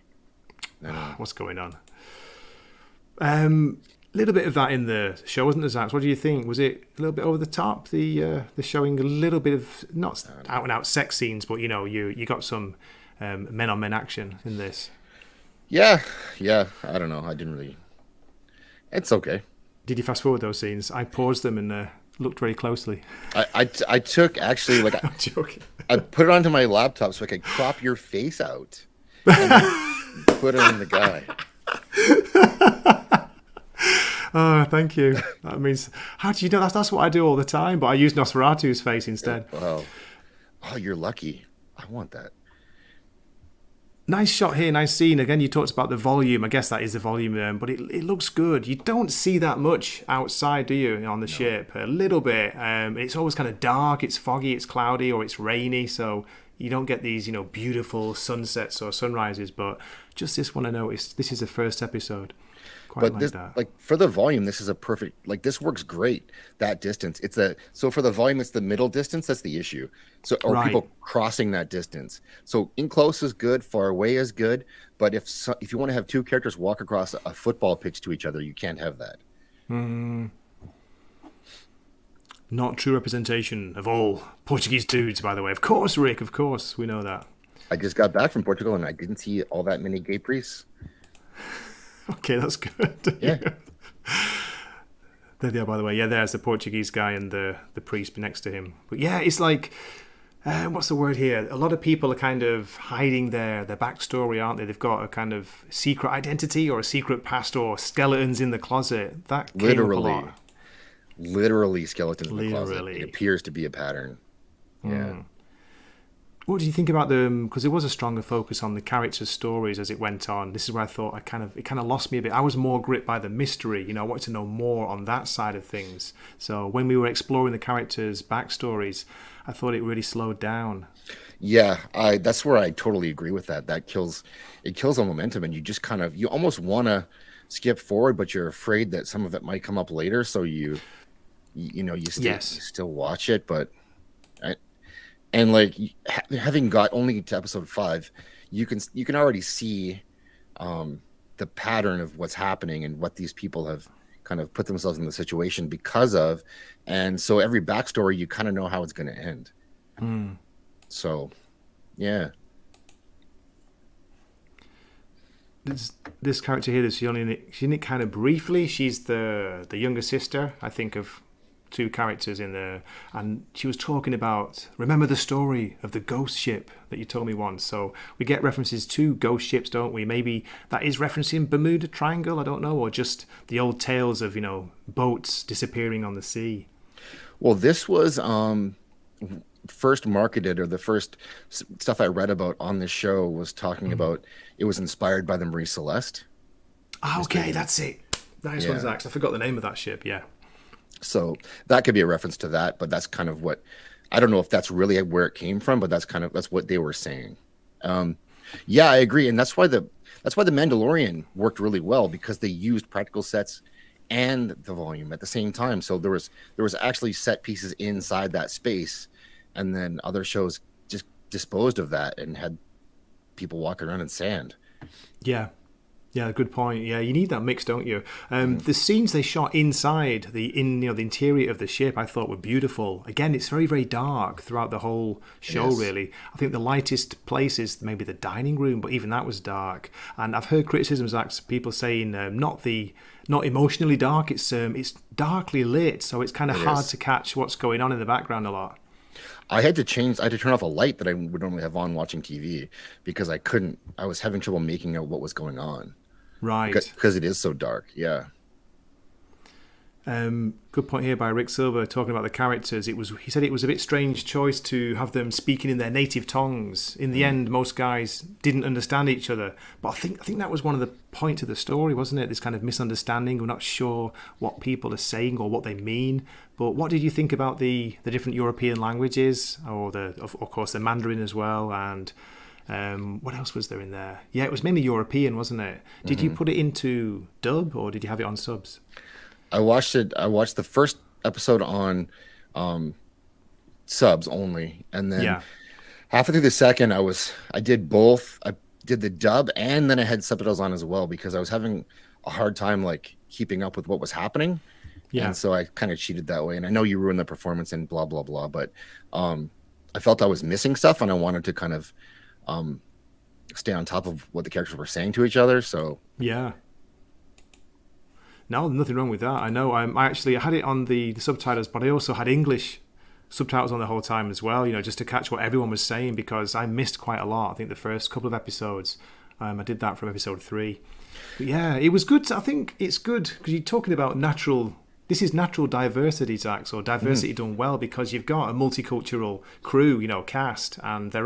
No. What's going on? little bit of that in the show, wasn't there, Zax? What do you think? Was it a little bit over the top? The showing a little bit of not out and out sex scenes, but you got some men on men action in this. Yeah, yeah. I don't know. I didn't really. It's okay. Did you fast forward those scenes? I paused them and looked very closely. I took actually like I'm joking. I put it onto my laptop so I could crop your face out and then put it on the guy. Oh, thank you. That means how do you know that's what I do all the time? But I use Nosferatu's face instead. Wow. Oh, you're lucky. I want that. Nice shot here, nice scene. Again, you talked about the volume. I guess that is the volume, but it looks good. You don't see that much outside, do you, on the ship? A little bit. It's always kind of dark, it's foggy, it's cloudy, or it's rainy, so you don't get these, beautiful sunsets or sunrises. But just this one I noticed, this is the first episode. Quite But like this, that. like for the volume, this is a perfect. Like this works great. That distance, so for the volume, it's the middle distance. That's the issue. So or Right. people crossing that distance. So in close is good, far away is good. But if you want to have two characters walk across a football pitch to each other, you can't have that. Not true representation of all Portuguese dudes, by the way. Of course, Rick, of course, we know that. I just got back from Portugal and I didn't see all that many gay priests. Okay, that's good. Yeah. There they are, by the way. Yeah, there's the Portuguese guy and the priest next to him. But yeah, it's like, what's the word here? A lot of people are kind of hiding their backstory, aren't they? They've got a kind of secret identity or a secret past or skeletons in the closet. That came up a lot. Literally skeletons in the closet. Literally. It appears to be a pattern. Yeah. What do you think about them? Because there was a stronger focus on the characters' stories as it went on. This is where I thought it kind of lost me a bit. I was more gripped by the mystery. I wanted to know more on that side of things. So when we were exploring the characters' backstories, I thought it really slowed down. Yeah, that's where I totally agree with that. It kills the momentum, and you just you almost want to skip forward, but you're afraid that some of it might come up later, so you still watch it. But and like having got only to episode 5, you can already see the pattern of what's happening and what these people have kind of put themselves in the situation because of, and so every backstory you kind of know how it's going to end. So, yeah. This character here, she's in it kind of briefly. She's the younger sister, I think, of two characters in there, and she was talking about, remember the story of the ghost ship that you told me once. So we get references to ghost ships, don't we? Maybe that is referencing Bermuda Triangle, I don't know, or just the old tales of boats disappearing on the sea. Well, this was first marketed, or the first stuff I read about on this show was talking about it was inspired by the Marie Celeste. Okay, that's it. Nice one, Zaxx. I forgot the name of that ship. Yeah. So that could be a reference to that, but that's kind of what, I don't know if that's really where it came from, but that's what they were saying. Yeah, I agree, and that's why the Mandalorian worked really well, because they used practical sets and the volume at the same time. So there was actually set pieces inside that space, and then other shows just disposed of that and had people walking around in sand. Yeah, good point. Yeah, you need that mix, don't you? The scenes they shot inside the interior of the ship, I thought were beautiful. Again, it's very, very dark throughout the whole show. Yes. Really, I think the lightest place is maybe the dining room, but even that was dark. And I've heard criticisms, like people saying not emotionally dark. It's darkly lit, so it's kind of hard to catch what's going on in the background a lot. I had to turn off a light that I would normally have on watching TV, because I was having trouble making out what was going on. Right. Because it is so dark. Yeah. Good point here by Rick Silver talking about the characters. He said it was a bit strange choice to have them speaking in their native tongues. In the end, most guys didn't understand each other. But I think that was one of the points of the story, wasn't it? This kind of misunderstanding. We're not sure what people are saying or what they mean. But what did you think about the different European languages, or of course the Mandarin as well, and what else was there in there? Yeah, it was mainly European, wasn't it? Did you put it into dub, or did you have it on subs? I watched the first episode on subs only, and then halfway through the second, I did both. did the dub, and then I had subtitles on as well because I was having a hard time like keeping up with what was happening, Yeah. and so I kind of cheated that way. And I know you ruined the performance and blah blah blah, but I felt I was missing stuff, and I wanted to kind of um, stay on top of what the characters were saying to each other. So Yeah. No, nothing wrong with that. I know. I actually had it on the subtitles, but I also had English subtitles on the whole time as well. Just to catch what everyone was saying because I missed quite a lot. I think the first couple of episodes, I did that from episode 3. But yeah, it was good. I think it's good because you're talking about natural. This is natural diversity, Zaxx, or diversity done well because you've got a multicultural crew, cast, and they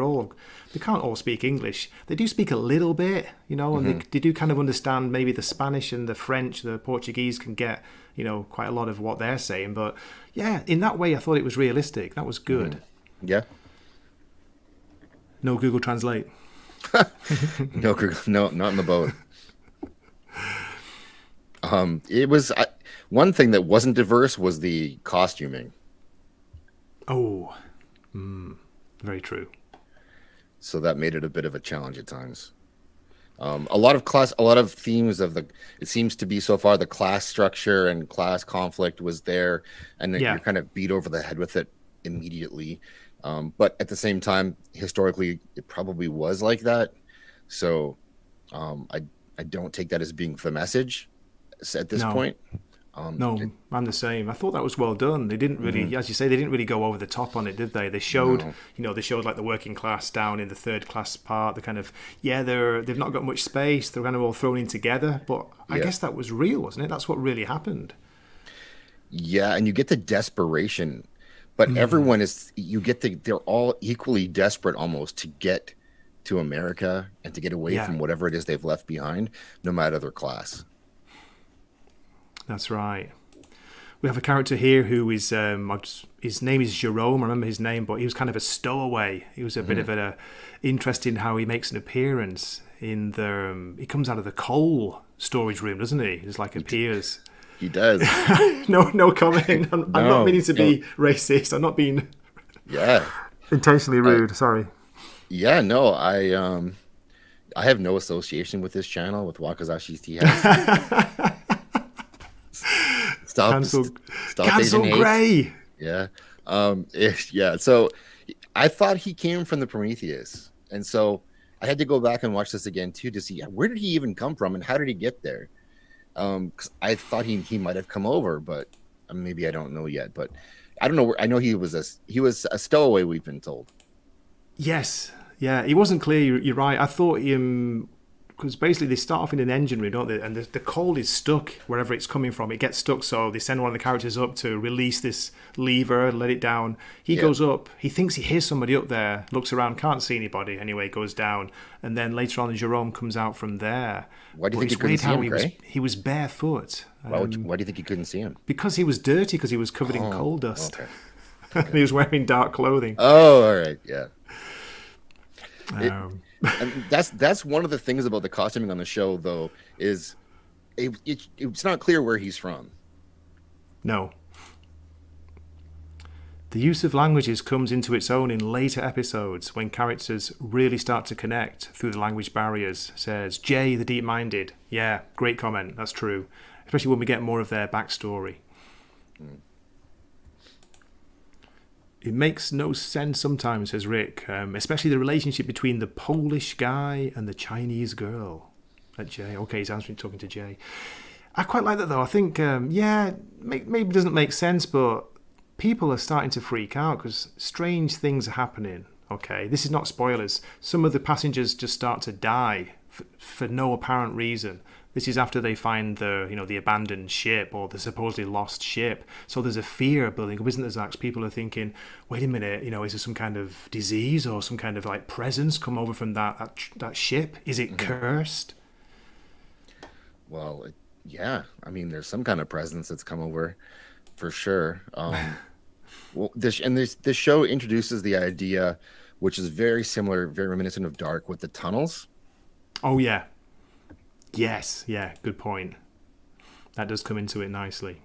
can't all speak English. They do speak a little bit, and they do kind of understand maybe the Spanish and the French, the Portuguese can get, quite a lot of what they're saying. But yeah, in that way, I thought it was realistic. That was good. yeah, No Google Translate. no, no, not in the boat. It was one thing that wasn't diverse was the costuming. Oh, very true. So that made it a bit of a challenge at times. A lot of themes of it seems to be so far the class structure and class conflict was there, and then you're kind of beat over the head with it immediately. But at the same time, historically, it probably was like that. So I don't take that as being the message at this point. No, I'm the same. I thought that was well done. They didn't really, as you say, they didn't really go over the top on it, did they? They showed, they showed like the working class down in the third class part. The kind of, they've not got much space. They're kind of all thrown in together. But I guess that was real, wasn't it? That's what really happened. Yeah, and you get the desperation, but everyone they're all equally desperate almost to get to America and to get away from whatever it is they've left behind, no matter their class. That's right. We have a character here who is, his name is Jerome, I remember his name, but he was kind of a stowaway. He was a bit of an interesting how he makes an appearance in he comes out of the coal storage room, doesn't he? It's like appears. He does. No comment. I'm not meaning to be racist. I'm not being intentionally rude. Sorry. Yeah, no, I have no association with this channel, with Wakazashi's Tea House. Cancel Gray. Yeah. So I thought he came from the Prometheus. And so I had to go back and watch this again too to see where did he even come from and how did he get there? Because I thought he might have come over, but maybe I don't know yet. But I don't know. I know he was a stowaway, we've been told. Yes. Yeah, it wasn't clear. You're right. I thought because basically they start off in an engine room, don't they? And the coal is stuck wherever it's coming from. It gets stuck, so they send one of the characters up to release this lever, let it down. He goes up. He thinks he hears somebody up there, looks around, can't see anybody. Anyway, goes down. And then later on, Jerome comes out from there. Why do you think you couldn't see him, Gray? He was barefoot. Why do you think you couldn't see him? Because he was dirty, because he was covered in coal dust. Okay. He was wearing dark clothing. Oh, all right, yeah. And that's one of the things about the costuming on the show, though, is it's not clear where he's from. No. The use of languages comes into its own in later episodes when characters really start to connect through the language barriers, says Jay the Deep-Minded. Yeah, great comment, that's true. Especially when we get more of their backstory. It makes no sense sometimes, says Rick, especially the relationship between the Polish guy and the Chinese girl. At Jay. Okay, he's talking to Jay. I quite like that, though. I think, maybe it doesn't make sense, but people are starting to freak out because strange things are happening. Okay, this is not spoilers. Some of the passengers just start to die for no apparent reason. This is after they find the abandoned ship or the supposedly lost ship. So there's a fear building up, isn't there, Zaxx? People are thinking, wait a minute, is there some kind of disease or some kind of like presence come over from that ship? Is it cursed? Well, yeah. I mean, there's some kind of presence that's come over, for sure. Well, this show introduces the idea, which is very similar, very reminiscent of Dark, with the tunnels. Oh yeah. Yes, yeah, good point. That does come into it nicely.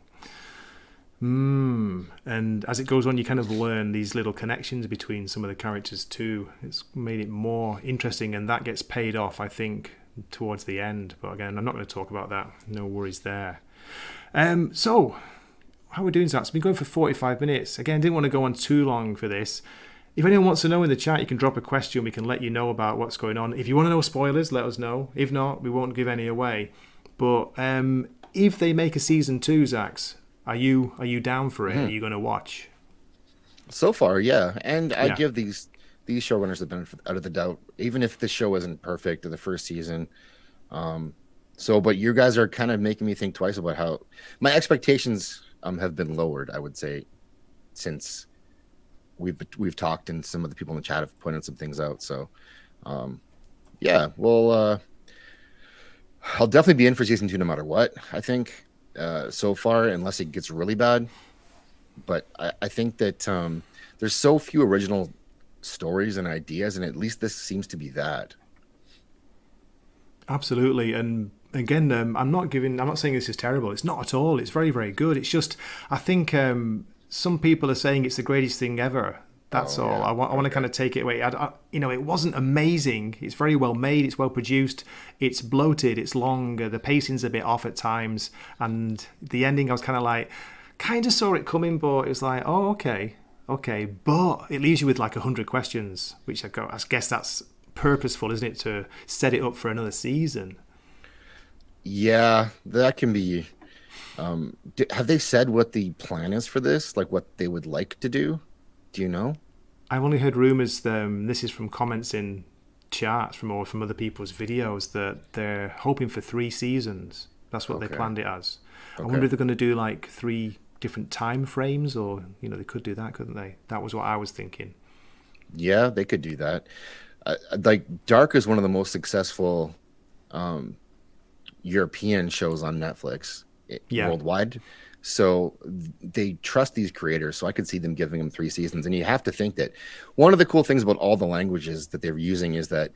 And as it goes on, you kind of learn these little connections between some of the characters too. It's made it more interesting, and that gets paid off, I think, towards the end. But again, I'm not going to talk about that. No worries there. So, how are we doing, Zach? It's been going for 45 minutes. Again, didn't want to go on too long for this. If anyone wants to know in the chat, you can drop a question. We can let you know about what's going on. If you want to know spoilers, let us know. If not, we won't give any away. But if they make a season 2, Zaxx, are you down for it? Are you going to watch? So far, yeah, and I Yeah. give these showrunners the benefit out of the doubt, even if the show isn't perfect in the first season. But you guys are kind of making me think twice about how my expectations have been lowered, I would say, since we've talked, and some of the people in the chat have pointed some things out. So, yeah, well, I'll definitely be in for season 2 no matter what. I think so far, unless it gets really bad. But I think that there's so few original stories and ideas, and at least this seems to be that. Absolutely. And again, I'm not saying this is terrible. It's not at all. It's very, very good. It's just, I think some people are saying it's the greatest thing ever. That's all. Yeah. I want to kind of take it away. It wasn't amazing. It's very well made. It's well produced. It's bloated. It's long. The pacing's a bit off at times. And the ending, I was kind of saw it coming, but it was like, oh, okay. But it leaves you with like 100 questions, which I guess that's purposeful, isn't it, to set it up for another season? Yeah, that can be. Have they said what the plan is for this? Like what they would like to do? Do you know? I've only heard rumours. This is from comments in chats from other people's videos that they're hoping for 3 seasons. That's what they Okay. planned it as. I Okay. wonder if they're going to do like 3 different time frames, or they could do that, couldn't they? That was what I was thinking. Yeah, they could do that. Like Dark is one of the most successful European shows on Netflix Yeah. worldwide. So they trust these creators. So I could see them giving them 3 seasons. And you have to think that one of the cool things about all the languages that they're using is that,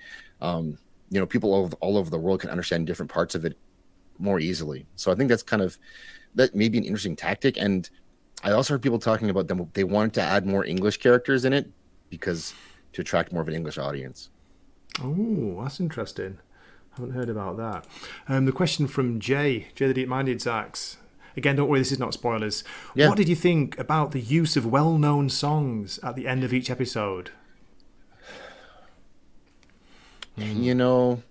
people all over the world can understand different parts of it more easily. So I think that may be an interesting tactic. And I also heard people talking about them. They wanted to add more English characters in it because to attract more of an English audience. Oh, that's interesting. I haven't heard about that. The question from Jay the Deep Minded Zax. Again, don't worry, this is not spoilers. Yeah. What did you think about the use of well-known songs at the end of each episode? You know,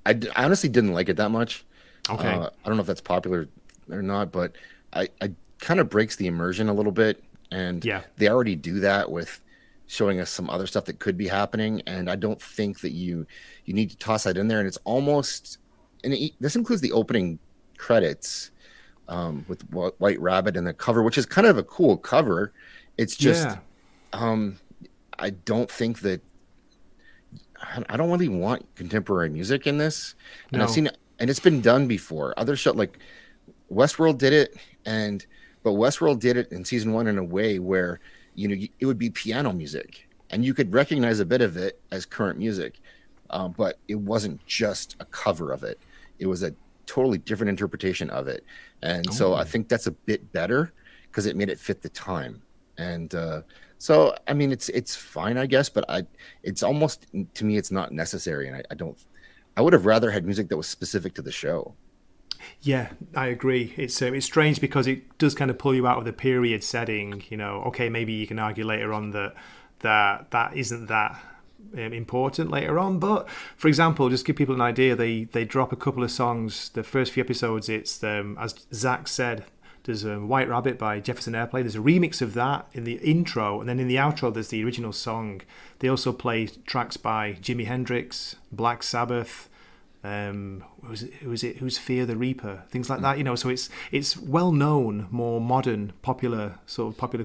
I honestly didn't like it that much. Okay. I don't know if that's popular or not, but I kind of breaks the immersion a little bit. And Yeah. they already do that with showing us some other stuff that could be happening. And I don't think that you need to toss that in there. And it's almost, this includes the opening credits with White Rabbit and the cover, which is kind of a cool cover. It's just, Yeah. I don't think that I don't really want contemporary music in this. And No. I've seen it, and it's been done before. Other show like Westworld did it, but Westworld did it in season 1 in a way where it would be piano music, and you could recognize a bit of it as current music, but it wasn't just a cover of it. It was a totally different interpretation of it, and so I think that's a bit better because it made it fit the time. And so I mean, it's fine, I guess, but it's almost, to me, it's not necessary, and I would have rather had music that was specific to the show. Yeah, I agree. It's strange because it does kind of pull you out of the period setting. Okay, maybe you can argue later on that isn't that important later on. But for example, just give people an idea. They drop a couple of songs. The first few episodes, it's as Zach said. There's a White Rabbit by Jefferson Airplane. There's a remix of that in the intro, and then in the outro, there's the original song. They also play tracks by Jimi Hendrix, Black Sabbath. Who's Fear the Reaper, things like that. So it's well known, more modern, popular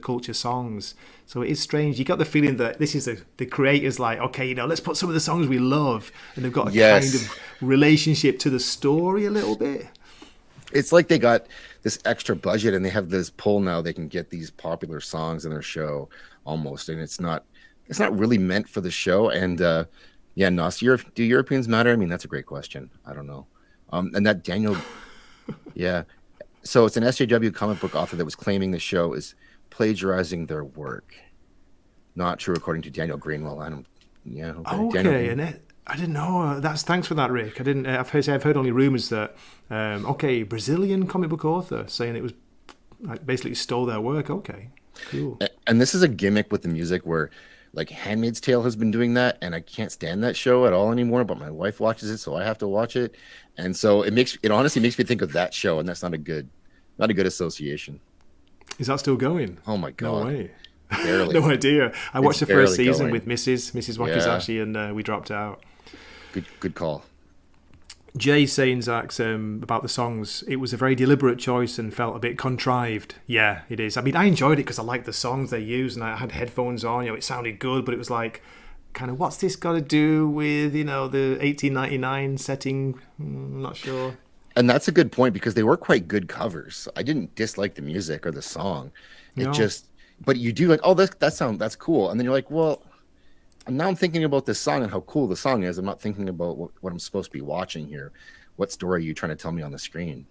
culture songs. So it is strange. You got the feeling that this is the creators like, okay, let's put some of the songs we love, and they've got a Yes. kind of relationship to the story a little bit. It's like they got this extra budget and they have this pull now. They can get these popular songs in their show almost, and it's not really meant for the show. And yeah, Nos, do Europeans matter? I mean, that's a great question. I don't know. And that Daniel Yeah. So it's an SJW comic book author that was claiming the show is plagiarizing their work. Not true, according to Daniel Greenwell. I don't. Yeah. Okay. Daniel Okay, Green. and I didn't know. That's thanks for that, Rick. I didn't. I've heard only rumors that okay, Brazilian comic book author saying it was like basically stole their work. Okay, cool. And this is a gimmick with the music where, like, Handmaid's Tale has been doing that, and I can't stand that show at all anymore. But my wife watches it, so I have to watch it, and so it honestly makes me think of that show, and that's not a good association. Is that still going? Oh my No god, way. barely. No idea. I watched the Barely first season going. with Mrs. Yeah, Wakizashi, and we dropped out. good call. Jay saying, Zaxx, about the songs, it was a very deliberate choice and felt a bit contrived. Yeah, it is. I mean, I enjoyed it because I liked the songs they used, and I had headphones on. You know, it sounded good, but it was like, kind of, what's this got to do with the 1899 setting? I'm not sure. And that's a good point because they were quite good covers. I didn't dislike the music or the song. It No, just, but you do like, oh, that's cool, and then you're like, well, now I'm thinking about this song and how cool the song is. I'm not thinking about what I'm supposed to be watching here. What story are you trying to tell me on the screen?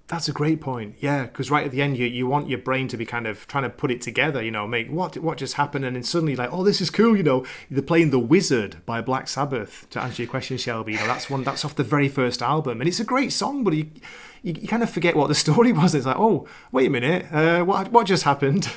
that's a great point. Yeah, because right at the end, you want your brain to be kind of trying to put it together. You know, make what just happened, and then suddenly like, oh, this is cool. You know, they're playing "The Wizard" by Black Sabbath. To answer your question, Shelby, you know, that's off the very first album, and it's a great song, but you kind of forget what the story was. It's like, oh, wait a minute, what just happened?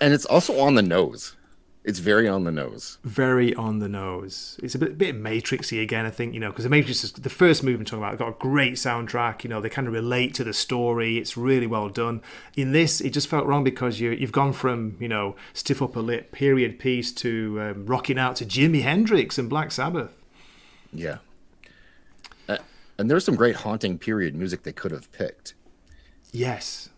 And it's also on the nose. It's very on the nose. Very on the nose. It's a bit Matrixy again, I think, you know, because the Matrix is the first movie I'm talking about. It's got a great soundtrack, you know, they kind of relate to the story. It's really well done. In this, it just felt wrong because you've gone from, you know, stiff upper lip period piece to rocking out to Jimi Hendrix and Black Sabbath. Yeah. Uh, and there's some great haunting period music they could have picked. Yes.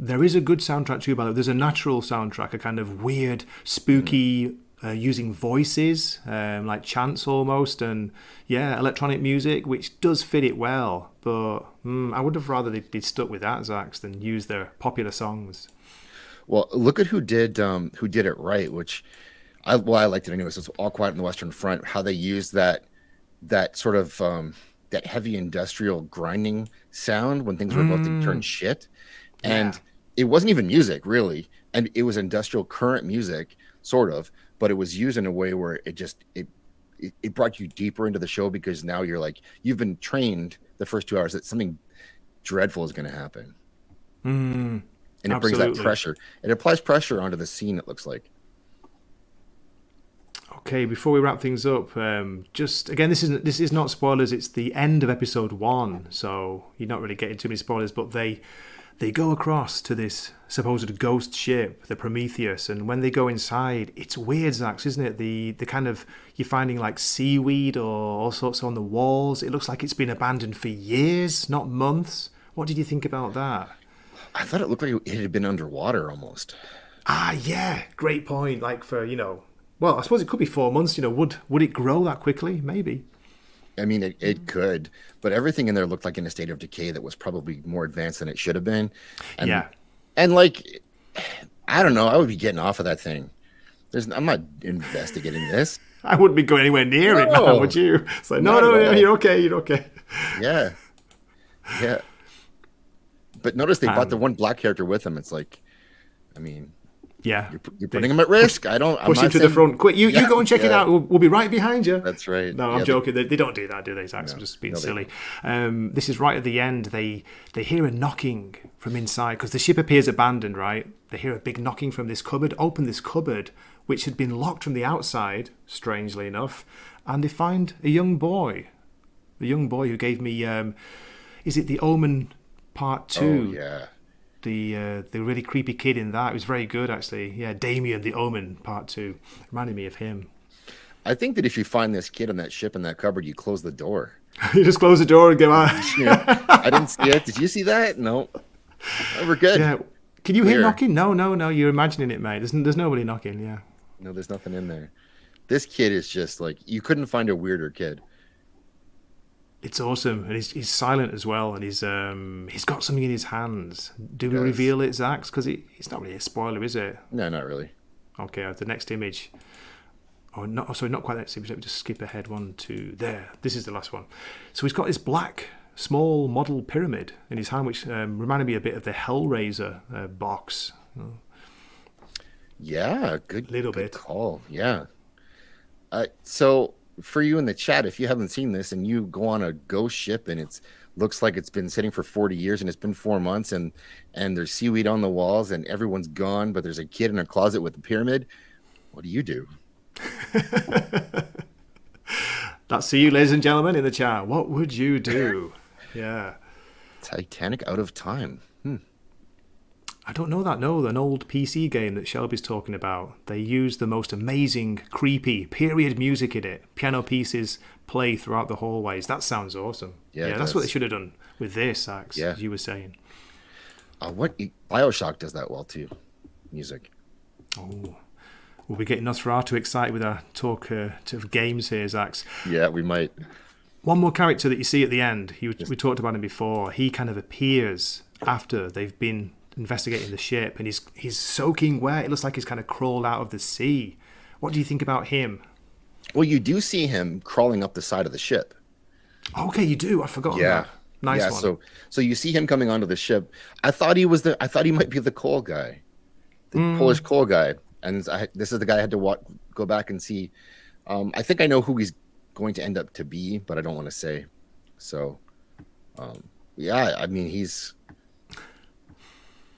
There is a good soundtrack too, by the way. There's a natural soundtrack, a kind of weird, spooky, using voices, like chants almost, and yeah, electronic music, which does fit it well. But I would have rather they'd stuck with that, Zax, than use their popular songs. Well, look at who did it right, which I liked it anyway. So it's All Quiet on the Western Front. How they used that sort of that heavy industrial grinding sound when things were about to turn shit, Yeah. and it wasn't even music really, and it was industrial current music sort of, but it was used in a way where it brought you deeper into the show because now you're like you've been trained the first 2 hours that something dreadful is going to happen, and it brings that Absolutely. pressure. It applies pressure onto the scene. It looks like. Okay, before we wrap things up, just again, this is not spoilers. It's the end of episode one, so you're not really getting too many spoilers. But they go across to this supposed ghost ship, the Prometheus, and when they go inside, it's weird, Zax, isn't it? The kind of you're finding like seaweed or all sorts on the walls. It looks like it's been abandoned for years, not months. What did you think about that? I thought it looked like it had been underwater almost. Ah, yeah, great point. Like for well, I suppose it could be 4 months. You know, would it grow that quickly? Maybe. I mean, it could, but everything in there looked like in a state of decay that was probably more advanced than it should have been. And Yeah. like, I don't know, I would be getting off of that thing. I'm not investigating this. I wouldn't be going anywhere near it, man, No, would you? It's like, no, not at no, no, all. you're okay, you're okay. Yeah, yeah. But notice they brought the Um, one black character with them. It's like, I mean, yeah. you're They putting him at risk. I'm push him not to the saying. front. Quick, you Yeah, go and check it yeah. out. We'll be right behind you. That's right. No, I'm Yeah, joking. They don't do that, do they, Zach? no, I'm just being no, they silly. don't. This is right at the end. They hear a knocking from inside because the ship appears abandoned, right? They hear a big knocking from this cupboard. Open this cupboard, which had been locked from the outside, strangely enough, and they find a young boy. The young boy who gave me, is it The Omen Part Oh 2? yeah. The really creepy kid in that. It was very good, actually. Yeah, Damien, The Omen Part 2. Reminded me of him. I think that if you find this kid on that ship in that cupboard, you close the door. You just close the door and go out. Yeah. I didn't see it. Did you see that? No. Oh, we're good. Yeah. Can you hear Clear. knocking? No, no, no. You're imagining it, mate. There's nobody knocking. Yeah. No, there's nothing in there. This kid is just like you couldn't find a weirder kid. It's awesome, and he's silent as well, and he's got something in his hands. Do we Yes. reveal it, Zax? Because it's not really a spoiler, is it? No, not really. Okay, the next image. Oh, not sorry, not quite the next image. Let me just skip ahead one, two. There. This is the last one. So he's got this black small model pyramid in his hand, which reminded me a bit of the Hellraiser box. Yeah, good, Little good bit. call. Yeah. So for you in the chat, if you haven't seen this and you go on a ghost ship and it's looks like it's been sitting for 40 years and it's been 4 months and there's seaweed on the walls and everyone's gone, but there's a kid in a closet with a pyramid, what do you do? That's to you, ladies and gentlemen, in the chat. What would you do? Yeah. Titanic out of time. I don't know that. No, an old PC game that Shelby's talking about. They use the most amazing, creepy period music in it. Piano pieces play throughout the hallways. That sounds awesome. Yeah, that's what they should have done with this, Zaxx, as you were saying. BioShock does that well too. Music. Oh, we'll be getting Nosferatu excited with our talk of games here, Zaxx. Yeah, we might. One more character that you see at the end. We talked about him before. He kind of appears after they've been investigating the ship, and he's soaking wet. It looks like he's kind of crawled out of the sea. What do you think about him? Well, you do see him crawling up the side of the ship. Okay, you do. I forgot. Yeah, that. Nice one. So you see him coming onto the ship. I thought he might be the coal guy, the Polish coal guy, and this is the guy I had to go back and see. I think I know who he's going to end up to be, but I don't want to say. So, yeah, I mean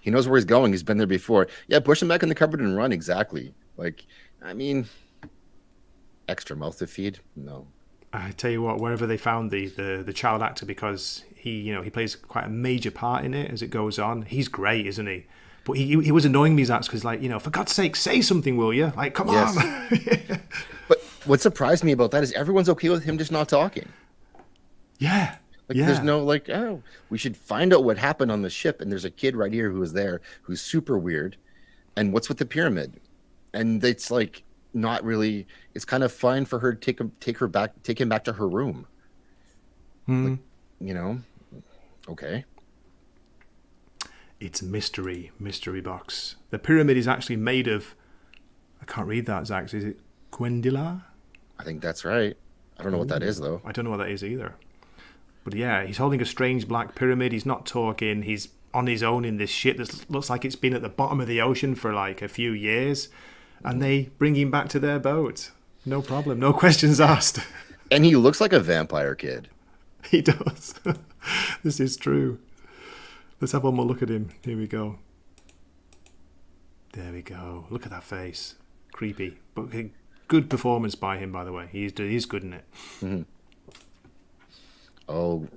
he knows where he's going. He's been there before. Yeah, push him back in the cupboard and run. Exactly. Like, I mean, extra mouth to feed. No. I tell you what, wherever they found the child actor, because he plays quite a major part in it as it goes on. He's great, isn't he? But he was annoying me, Zaxx, because for God's sake, say something, will you? Like, come on. But what surprised me about that is everyone's okay with him just not talking. Yeah. There's no we should find out what happened on the ship, and there's a kid right here who was there who's super weird, and what's with the pyramid? And it's like not really. It's kind of fine for her to take him back to her room. Okay. It's mystery box. The pyramid is actually made of. I can't read that, Zaxx. Is it Gwendila? I think that's right. I don't know what that is though. I don't know what that is either. But yeah, he's holding a strange black pyramid. He's not talking. He's on his own in this ship that looks like it's been at the bottom of the ocean for like a few years. And they bring him back to their boat. No problem. No questions asked. And he looks like a vampire kid. He does. This is true. Let's have one more look at him. Here we go. There we go. Look at that face. Creepy. But good performance by him, by the way. He's good in it. Mm-hmm. Oh,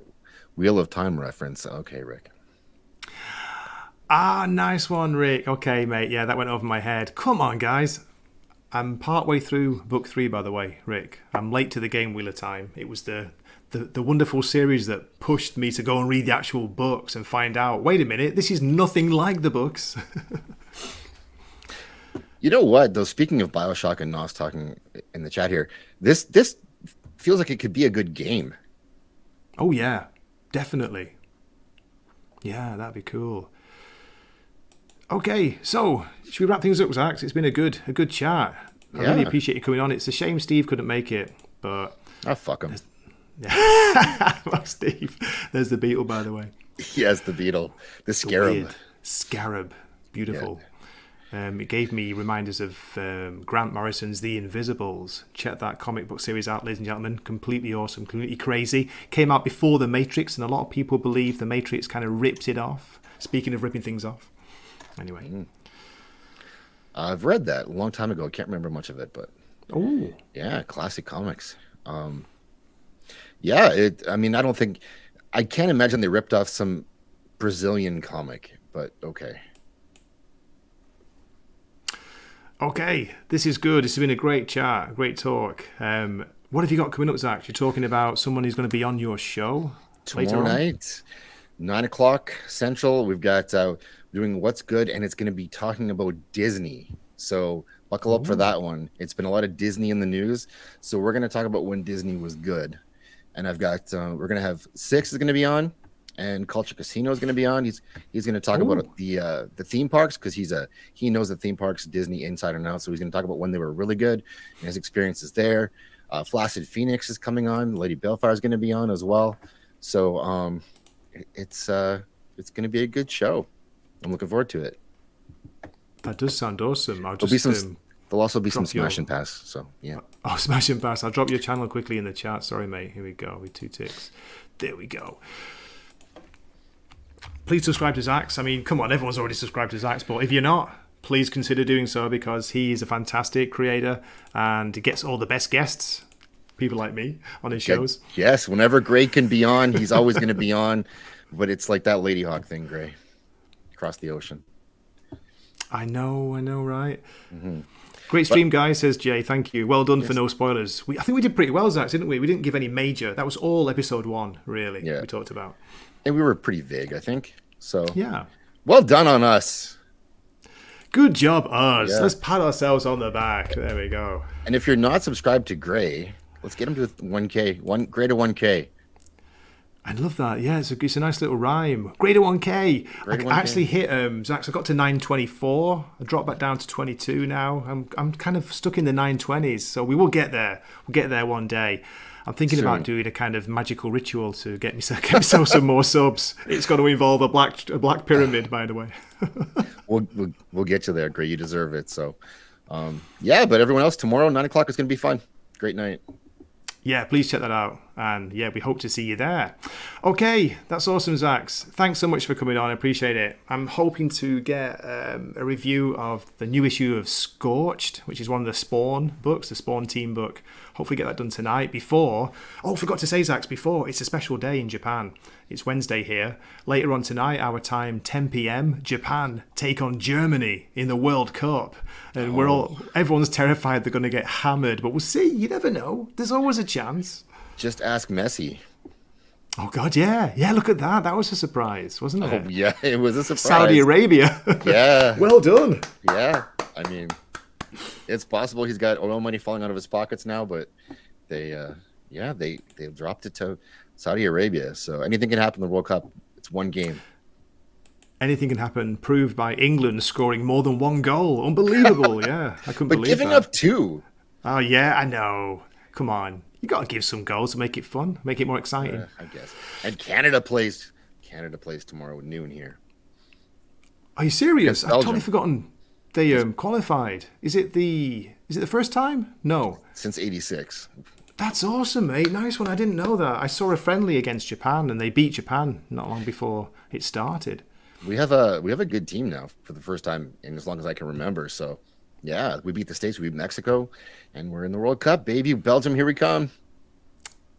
Wheel of Time reference. Okay, Rick. Nice one, Rick. Okay, mate. Yeah, that went over my head. Come on, guys. I'm partway through book 3, by the way, Rick. I'm late to the game, Wheel of Time. It was the wonderful series that pushed me to go and read the actual books and find out, wait a minute, this is nothing like the books. You know what, though, speaking of BioShock and Nos talking in the chat here, this feels like it could be a good game. Oh, yeah, definitely. Yeah, that'd be cool. Okay, so should we wrap things up, Zaxx? It's been a good chat. I really appreciate you coming on. It's a shame Steve couldn't make it, but... Oh, fuck him. Fuck Steve. There's the beetle, by the way. Yes, the beetle. The scarab. Scarab. Beautiful. Yeah. It gave me reminders of Grant Morrison's The Invisibles. Check that comic book series out, ladies and gentlemen. Completely awesome, completely crazy. Came out before The Matrix, and a lot of people believe The Matrix kind of ripped it off. Speaking of ripping things off. Anyway. I've read that a long time ago. I can't remember much of it, but... Oh. Yeah, classic comics. Yeah, I can't imagine they ripped off some Brazilian comic, but okay. Okay, this is good. This has been a great chat, a great talk. What have you got coming up, Zaxx? You're talking about someone who's going to be on your show tomorrow night, 9:00 Central. We've got doing What's Good, and it's going to be talking about Disney. So buckle up for that one. It's been a lot of Disney in the news, so we're going to talk about when Disney was good. And I've got we're going to have Six is going to be on, and Culture Casino is going to be on. He's going to talk about the theme parks, because he knows the theme parks, Disney inside and out. So he's going to talk about when they were really good and his experiences there. Flaccid Phoenix is coming on. Lady Balefire is going to be on as well. So it's going to be a good show. I'm looking forward to it. That does sound awesome. I'll There'll be just some. There'll also be some drop your- smash and pass. So yeah. Oh, smash and pass. I'll drop your channel quickly in the chat. Sorry, mate. Here we go with 2 ticks. There we go. Please subscribe to Zaxx. I mean, come on, everyone's already subscribed to Zaxx, but if you're not, please consider doing so because he is a fantastic creator and he gets all the best guests, people like me, on his shows. Yes, whenever Gray can be on, he's always going to be on. But it's like that Lady Hawk thing, Gray, across the ocean. I know, right? Mm-hmm. Great stream, guys, says Jay. Thank you. Well done for no spoilers. I think we did pretty well, Zaxx, didn't we? We didn't give any major. That was all episode 1, really, we talked about. And we were pretty vague, I think. So yeah. Well done on us. Good job, us. Yeah. Let's pat ourselves on the back. There we go. And if you're not subscribed to Gray, let's get him to 1K. Gray to 1K. I love that. Yeah, it's a nice little rhyme. Greater 1K. I actually hit Zaxx. I got to 924. I dropped back down to 22 now. I'm kind of stuck in the 920s. So we will get there. We'll get there one day. I'm thinking about doing a kind of magical ritual to get myself some more subs. It's got to involve a black pyramid, by the way. We'll get you there, Gray. You deserve it. So, yeah. But everyone else, tomorrow 9 o'clock is going to be fun. Great night. Yeah, please check that out. And yeah, we hope to see you there. Okay, that's awesome, Zaxx. Thanks so much for coming on. I appreciate it. I'm hoping to get a review of the new issue of Scorched, which is one of the Spawn books, the Spawn team book. Hopefully get that done tonight before... Oh, forgot to say, Zaxx, before. It's a special day in Japan. It's Wednesday here. Later on tonight, our time, 10 p.m., Japan take on Germany in the World Cup. And everyone's terrified they're going to get hammered. But we'll see. You never know. There's always a chance. Just ask Messi. Oh, God, yeah. Yeah, look at that. That was a surprise, wasn't it? Oh, yeah, it was a surprise. Saudi Arabia. Yeah. Well done. Yeah. I mean, it's possible he's got oil money falling out of his pockets now, but they dropped it to Saudi Arabia. So anything can happen in the World Cup. It's one game. Anything can happen, proved by England scoring more than 1 goal. Unbelievable, yeah. I couldn't believe that. But giving up 2. Oh, yeah, I know. Come on. You got to give some goals to make it fun, make it more exciting. I guess. And Canada plays tomorrow at noon here. Are you serious? I've totally forgotten they qualified. Is it the first time? No. Since '86. That's awesome, mate. Nice one. I didn't know that. I saw a friendly against Japan, and they beat Japan not long before it started. We have a good team now for the first time in as long as I can remember. So, yeah, we beat the States, we beat Mexico, and we're in the World Cup, baby. Belgium, here we come.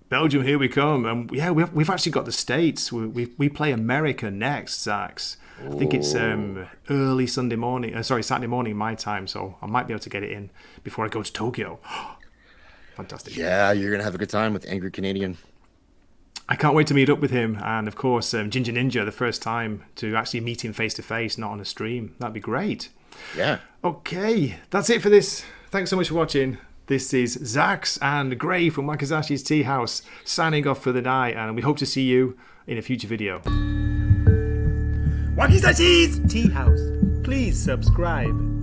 Belgium, here we come. And yeah, we've actually got the States. We play America next, Zaxx. I think it's early Saturday morning my time, so I might be able to get it in before I go to Tokyo. Fantastic. Yeah, you're going to have a good time with Angry Canadian. I can't wait to meet up with him. And of course, Ginger Ninja, the first time to actually meet him face to face, not on a stream. That'd be great. Yeah. Okay, that's it for this. Thanks so much for watching. This is Zaxx and Gray from Wakizashi's Tea House signing off for the night, and we hope to see you in a future video. Wakizashi's Tea House. Please subscribe.